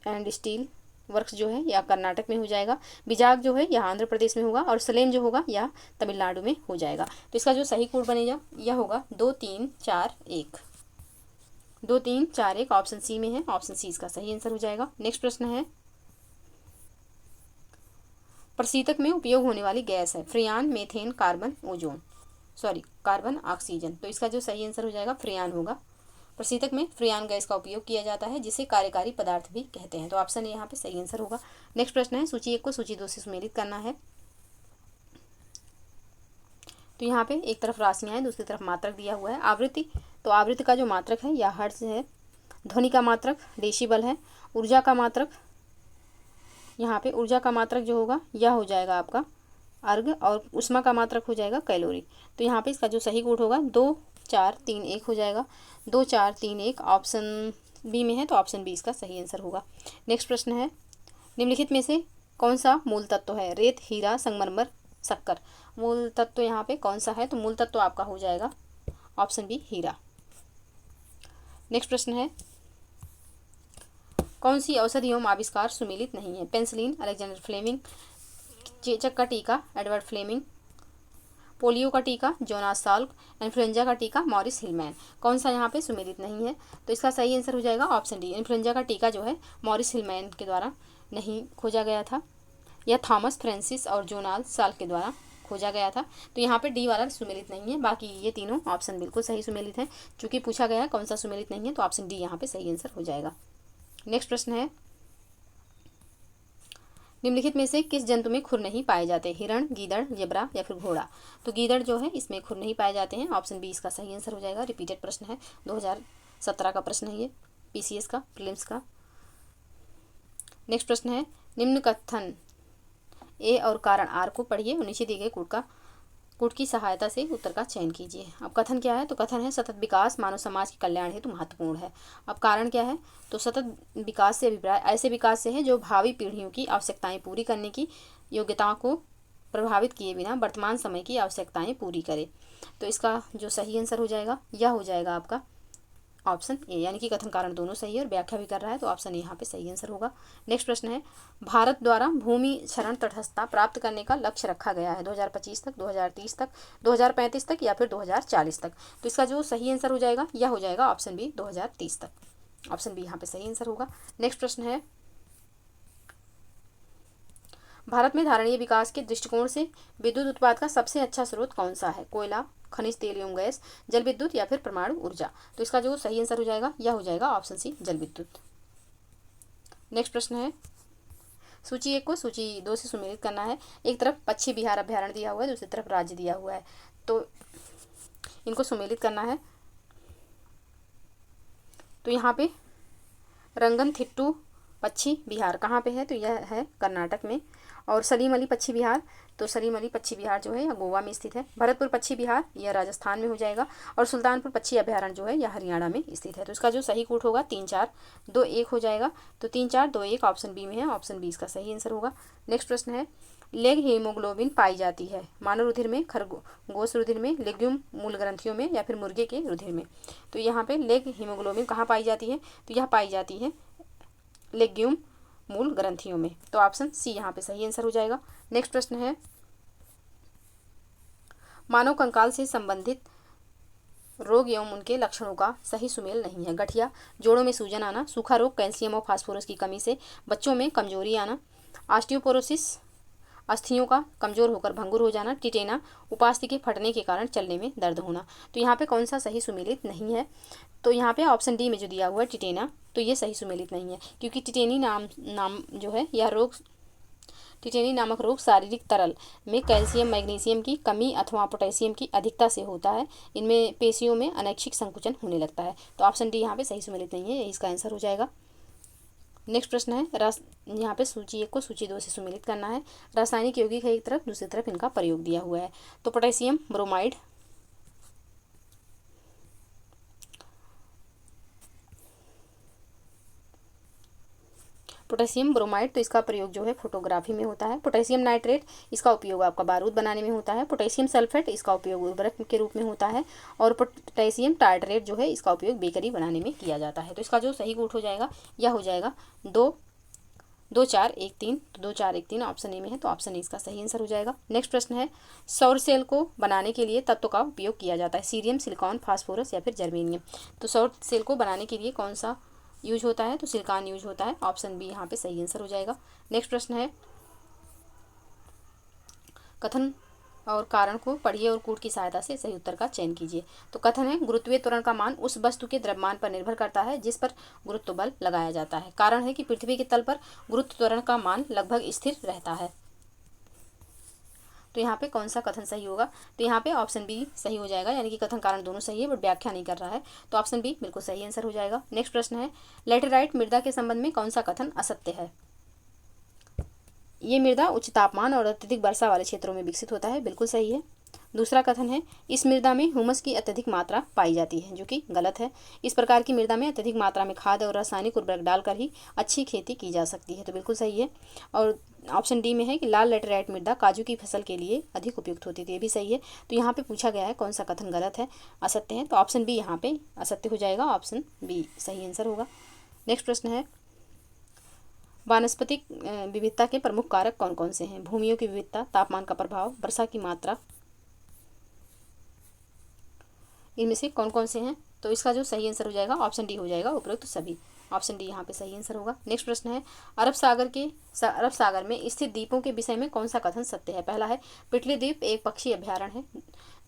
and steel works जो है यह कर्नाटक में हो जाएगा। बिजाग जो है यह आंध्र प्रदेश में होगा, और सलेम जो होगा यह तमिलनाडु में हो जाएगा। तो इसका जो सही कोड बनेगा यह होगा 2 3 4 1। 2 3 4 1 ऑप्शन सी में है, ऑप्शन सी इसका सही आंसर हो जाएगा। नेक्स्ट प्रश्न है, प्रशीतक में उपयोग होने वाली गैस है? फ्रियान, methane, carbon, ozone, carbon, oxygen. तो इसका जो सही आंसर हो जाएगा फ्रियान होगा। प्रशीतक में फ्रियान गैस का उपयोग किया जाता है, जिसे कार्यकारी पदार्थ भी कहते हैं। तो ऑप्शन ए यहाँ पे सही आंसर होगा। नेक्स्ट प्रश्न है, सूची 1 को सूची 2 से सुमेलित करना है। तो यहाँ पे एक तरफ राशियाँ हैं, दूसरी तरफ मात्रक दिया हुआ है। आवृत्ति, तो आवृत्ति का जो मात्रक है यह हर्ट्ज है। ध्वनि का मात्रक डेसिबल है। ऊर्जा का मात्रक, यहाँ पे ऊर्जा का मात्रक जो होगा यह हो जाएगा आपका अर्घ, और उष्मा का मात्रक हो जाएगा कैलोरी। तो यहाँ पे इसका जो सही कोड होगा 2 4 3 1 हो जाएगा। 2 4 3 1 ऑप्शन बी में है, तो ऑप्शन बी इसका सही आंसर होगा। नेक्स्ट प्रश्न है, निम्नलिखित में से कौन सा मूल तत्व है? रेत, हीरा, संगमरमर, शक्कर। मूल तत्व यहाँ पे कौन सा है? तो मूल तत्व आपका हो जाएगा ऑप्शन बी हीरा। नेक्स्ट प्रश्न है, कौन सी औषधि एवं आविष्कार सुमेलित नहीं है? पेंसिलिन, अलेक्जेंडर फ्लेमिंग, चेचक का टीका, एडवर्ड फ्लेमिंग, पोलियो का टीका, जोनास साल्क, इन्फ्लुएंजा का टीका, मॉरिस हिलमैन। कौन सा यहाँ पे सुमेलित नहीं है? तो इसका सही आंसर हो जाएगा ऑप्शन डी, इन्फ्लुएंजा का टीका जो है मॉरिस हिलमैन के द्वारा नहीं खोजा गया था, यह थॉमस फ्रांसिस और जोनास साल्क के द्वारा खोजा गया था। तो यहाँ पे डी वाला सुमेलित नहीं है, बाकी ये तीनों ऑप्शन बिल्कुल सही सुमेलित हैं। चूँकि पूछा गया है कौन सा सुमेलित नहीं है, तो ऑप्शन डी यहाँ पे सही आंसर हो जाएगा। नेक्स्ट प्रश्न है, निम्नलिखित में से किस जंतु में खुर नहीं पाए जाते? हिरण, गीदड़, जेब्रा या फिर घोड़ा। तो गीदड़ जो है इसमें खुर नहीं पाए जाते हैं, ऑप्शन बी इसका सही आंसर हो जाएगा। रिपीटेड प्रश्न है, 2017 का प्रश्न है ये, पीसीएस का, प्रीलिम्स का। नेक्स्ट प्रश्न है, निम्न कथन ए और कारण आर को पढ़िए और नीचे दिए गए कूट की सहायता से उत्तर का चयन कीजिए। अब कथन क्या है? तो कथन है सतत विकास मानव समाज के कल्याण हेतु महत्वपूर्ण है। अब कारण क्या है? तो सतत विकास से अभिप्राय ऐसे विकास से है जो भावी पीढ़ियों की आवश्यकताएं पूरी करने की योग्यताओं को प्रभावित किए बिना वर्तमान समय की आवश्यकताएं पूरी करे। तो इसका जो सही आंसर हो जाएगा यह हो जाएगा आपका ऑप्शन ए, यानी कि कथन कारण दोनों सही है और व्याख्या भी कर रहा है, तो ऑप्शन ए यहाँ पे सही आंसर होगा। नेक्स्ट प्रश्न है, भारत द्वारा भूमि क्षरण तटस्थता प्राप्त करने का लक्ष्य रखा गया है 2025 तक, 2030 तक, 2035 तक या फिर 2040 तक। तो इसका जो सही आंसर हो जाएगा यह हो जाएगा ऑप्शन बी 2030 तक, ऑप्शन बी यहाँ पे सही आंसर होगा। नेक्स्ट प्रश्न है, भारत में धारणीय विकास के दृष्टिकोण से विद्युत उत्पाद का सबसे अच्छा स्रोत कौन सा है? कोयला, खनिज तेल एवं गैस, जल विद्युत या फिर परमाणु ऊर्जा। तो इसका जो सही आंसर हो जाएगा यह हो जाएगा ऑप्शन सी, जल विद्युत। नेक्स्ट प्रश्न है, सूची 1 को सूची 2 से सुमेलित करना है। एक तरफ पश्चिम बिहार अभ्यारण्य दिया हुआ है, दूसरी तरफ राज्य दिया हुआ है, तो इनको सुमेलित करना है। तो यहाँ पे रंगनथिट्टू पश्चिम बिहार कहाँ पे है? तो यह है कर्नाटक में। और सलीम अली पश्चिम बिहार, तो सलीम अली पश्चिम बिहार जो है यह गोवा में स्थित है। भरतपुर पश्चिम बिहार यह राजस्थान में हो जाएगा। और सुल्तानपुर पश्चिम अभ्यारण्य जो है यह हरियाणा में स्थित है। तो इसका जो सही कोड होगा 3 4 2 1 हो जाएगा। तो 3 4 2 1 ऑप्शन बी में है, ऑप्शन बी इसका सही आंसर होगा। नेक्स्ट प्रश्न है, लेग हीमोग्लोबिन पाई जाती है मानव रुधिर में, खरगोश रुधिर में, लेग्यूम मूल ग्रंथियों में या फिर मुर्गे के रुधिर में। तो यहाँ पे लेग हीमोग्लोबिन कहाँ पाई जाती है? तो यह पाई जाती है लेग्यूम मूल ग्रंथियों में। तो ऑप्शन सी यहाँ पे सही आंसर हो जाएगा। नेक्स्ट प्रश्न है, मानव कंकाल से संबंधित रोग एवं उनके लक्षणों का सही सुमेल नहीं है। गठिया, जोड़ों में सूजन आना, सूखा रोग, कैल्शियम और फास्फोरस की कमी से बच्चों में कमजोरी आना, ऑस्टियोपोरोसिस, अस्थियों का कमजोर होकर भंगुर हो जाना, टिटेना, उपास्थि के फटने के कारण चलने में दर्द होना। तो यहाँ पे कौन सा सही सुमेलित नहीं है? तो यहाँ पे ऑप्शन डी में जो दिया हुआ है टिटेना, तो ये सही सुमेलित नहीं है, क्योंकि टिटेनी नाम जो है यह रोग, टिटेनी नामक रोग शारीरिक तरल में कैल्शियम मैग्नीशियम की कमी अथवा पोटेशियम की अधिकता से होता है। इनमें पेशियों में अनैच्छिक संकुचन होने लगता है। तो ऑप्शन डी यहाँ पे सही सुमेलित नहीं है, यही इसका आंसर हो जाएगा। नेक्स्ट प्रश्न है, यहाँ पे सूची 1 को सूची 2 से सुमेलित करना है। रासायनिक यौगिक है एक तरफ, दूसरी तरफ इनका प्रयोग दिया हुआ है। तो पोटेशियम ब्रोमाइड, पोटेशियम ब्रोमाइड, तो इसका प्रयोग जो है फोटोग्राफी में होता है। पोटेशियम नाइट्रेट, इसका उपयोग आपका बारूद बनाने में होता है। पोटेशियम सल्फेट, इसका उपयोग उर्वरक के रूप में होता है। और पोटेशियम टार्टरेट जो है इसका उपयोग बेकरी बनाने में किया जाता है। तो इसका जो सही कोड हो जाएगा यह हो जाएगा 2 2 4 1 3। तो 2 4 1 3 ऑप्शन ए में है, तो ऑप्शन ए इसका सही आंसर हो जाएगा। नेक्स्ट प्रश्न है, सौर सेल को बनाने के लिए तत्व का उपयोग किया जाता है। सीरियम, सिलिकॉन, फास्फोरस या फिर जर्मेनियम। तो सौर सेल को बनाने के लिए कौन सा यूज होता है? तो सिलिकॉन यूज होता है, ऑप्शन बी यहाँ पे सही आंसर हो जाएगा। नेक्स्ट प्रश्न है, कथन और कारण को पढ़िए और कूट की सहायता से सही उत्तर का चयन कीजिए। तो कथन है, गुरुत्वीय त्वरण का मान उस वस्तु के द्रव्यमान पर निर्भर करता है जिस पर गुरुत्व बल लगाया जाता है। कारण है कि पृथ्वी के तल पर गुरुत्व त्वरण का मान लगभग स्थिर रहता है। तो यहाँ पे कौन सा कथन सही होगा? तो यहाँ पे ऑप्शन बी सही हो जाएगा, यानी कि कथन कारण दोनों सही है बट व्याख्या नहीं कर रहा है। तो ऑप्शन बी बिल्कुल सही आंसर हो जाएगा। नेक्स्ट प्रश्न है, लैटेराइट मृदा के संबंध में कौन सा कथन असत्य है? ये मृदा उच्च तापमान और अत्यधिक वर्षा वाले क्षेत्रों में विकसित होता है, बिल्कुल सही है। दूसरा कथन है, इस मृदा में ह्यूमस की अत्यधिक मात्रा पाई जाती है, जो कि गलत है। इस प्रकार की मृदा में अत्यधिक मात्रा में खाद और रासायनिक उर्वरक डालकर ही अच्छी खेती की जा सकती है, तो बिल्कुल सही है। और ऑप्शन डी में है कि लाल लैटेराइट मृदा काजू की फसल के लिए अधिक उपयुक्त होती थी, ये भी सही है। तो यहाँ पे पूछा गया है कौन सा कथन गलत है, असत्य है, तो ऑप्शन बी यहाँ पे असत्य हो जाएगा, ऑप्शन बी सही आंसर होगा। नेक्स्ट प्रश्न है, वानस्पतिक विविधता के प्रमुख कारक कौन कौन से हैं? भूमियों की विविधता, तापमान का प्रभाव, वर्षा की मात्रा, इनमें से कौन कौन से हैं? तो इसका जो सही आंसर हो जाएगा ऑप्शन डी हो जाएगा, उपरोक्त सभी। ऑप्शन डी यहाँ पे सही आंसर होगा। नेक्स्ट प्रश्न है, अरब सागर में स्थित द्वीपों के विषय में कौन सा कथन सत्य है? पहला है, पिटली द्वीप एक पक्षी अभ्यारण्य है।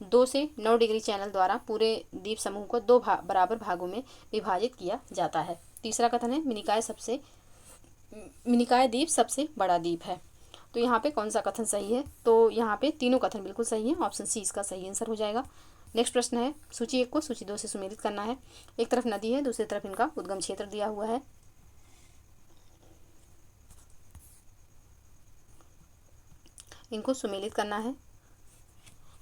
2 से 9 डिग्री चैनल द्वारा पूरे द्वीप समूह को 2 बराबर भागों में विभाजित किया जाता है। तीसरा कथन है, मिनिकाय द्वीप सबसे बड़ा द्वीप है। तो यहाँ पे कौन सा कथन सही है? तो यहाँ पे तीनों कथन बिल्कुल सही है, ऑप्शन सी इसका सही आंसर हो जाएगा। नेक्स्ट प्रश्न है, सूची 1 को सूची 2 से सुमेलित करना है। एक तरफ नदी है, दूसरी तरफ इनका उद्गम क्षेत्र दिया हुआ है। इनको सुमेलित करना है।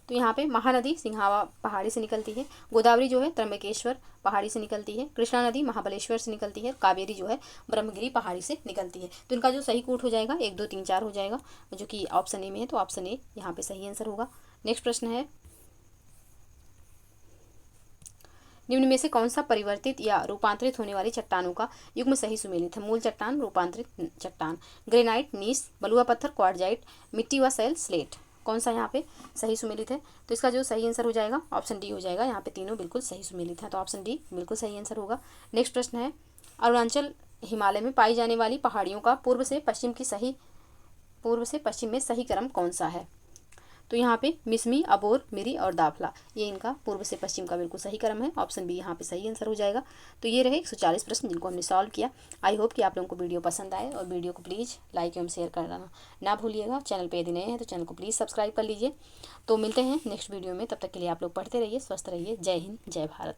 तो यहाँ पे महानदी सिंहावा पहाड़ी से निकलती है, गोदावरी जो है त्र्यंबकेश्वर पहाड़ी से निकलती है, कृष्णा नदी महाबलेश्वर से निकलती है, कावेरी जो है ब्रह्मगिरी पहाड़ी से निकलती है। तो इनका जो सही कोट हो जाएगा 1 2 3 4 हो जाएगा, जो कि ऑप्शन ए में है, तो ऑप्शन ए यहाँ पे सही आंसर होगा। नेक्स्ट प्रश्न है, निम्न में से कौन सा परिवर्तित या रूपांतरित होने वाली चट्टानों का युग्म सही सुमेलित है? मूल चट्टान, रूपांतरित चट्टान, ग्रेनाइट, नीस, बलुआ पत्थर, क्वार्टजाइट, मिट्टी व सैल, स्लेट। कौन सा यहाँ पे सही सुमेलित है? तो इसका जो सही आंसर हो जाएगा ऑप्शन डी हो जाएगा। यहाँ पे तीनों बिल्कुल सही सुमेलित हैं, तो ऑप्शन डी बिल्कुल सही आंसर होगा। नेक्स्ट प्रश्न है, अरुणाचल हिमालय में पाई जाने वाली पहाड़ियों का पूर्व से पूर्व से पश्चिम में सही क्रम कौन सा है? तो यहाँ पे मिसमी, अबोर, मिरी और दाखला, ये इनका पूर्व से पश्चिम का बिल्कुल सही क्रम है। ऑप्शन बी यहाँ पे सही आंसर हो जाएगा। तो ये रहे 140 प्रश्न जिनको हमने सॉल्व किया। आई होप कि आप लोगों को वीडियो पसंद आए, और वीडियो को प्लीज़ लाइक एवं शेयर करना ना भूलिएगा। चैनल पे यदि नए हैं तो चैनल को प्लीज़ सब्सक्राइब कर लीजिए। तो मिलते हैं नेक्स्ट वीडियो में, तब तक के लिए आप लोग पढ़ते रहिए, स्वस्थ रहिए। जय हिंद, जय भारत।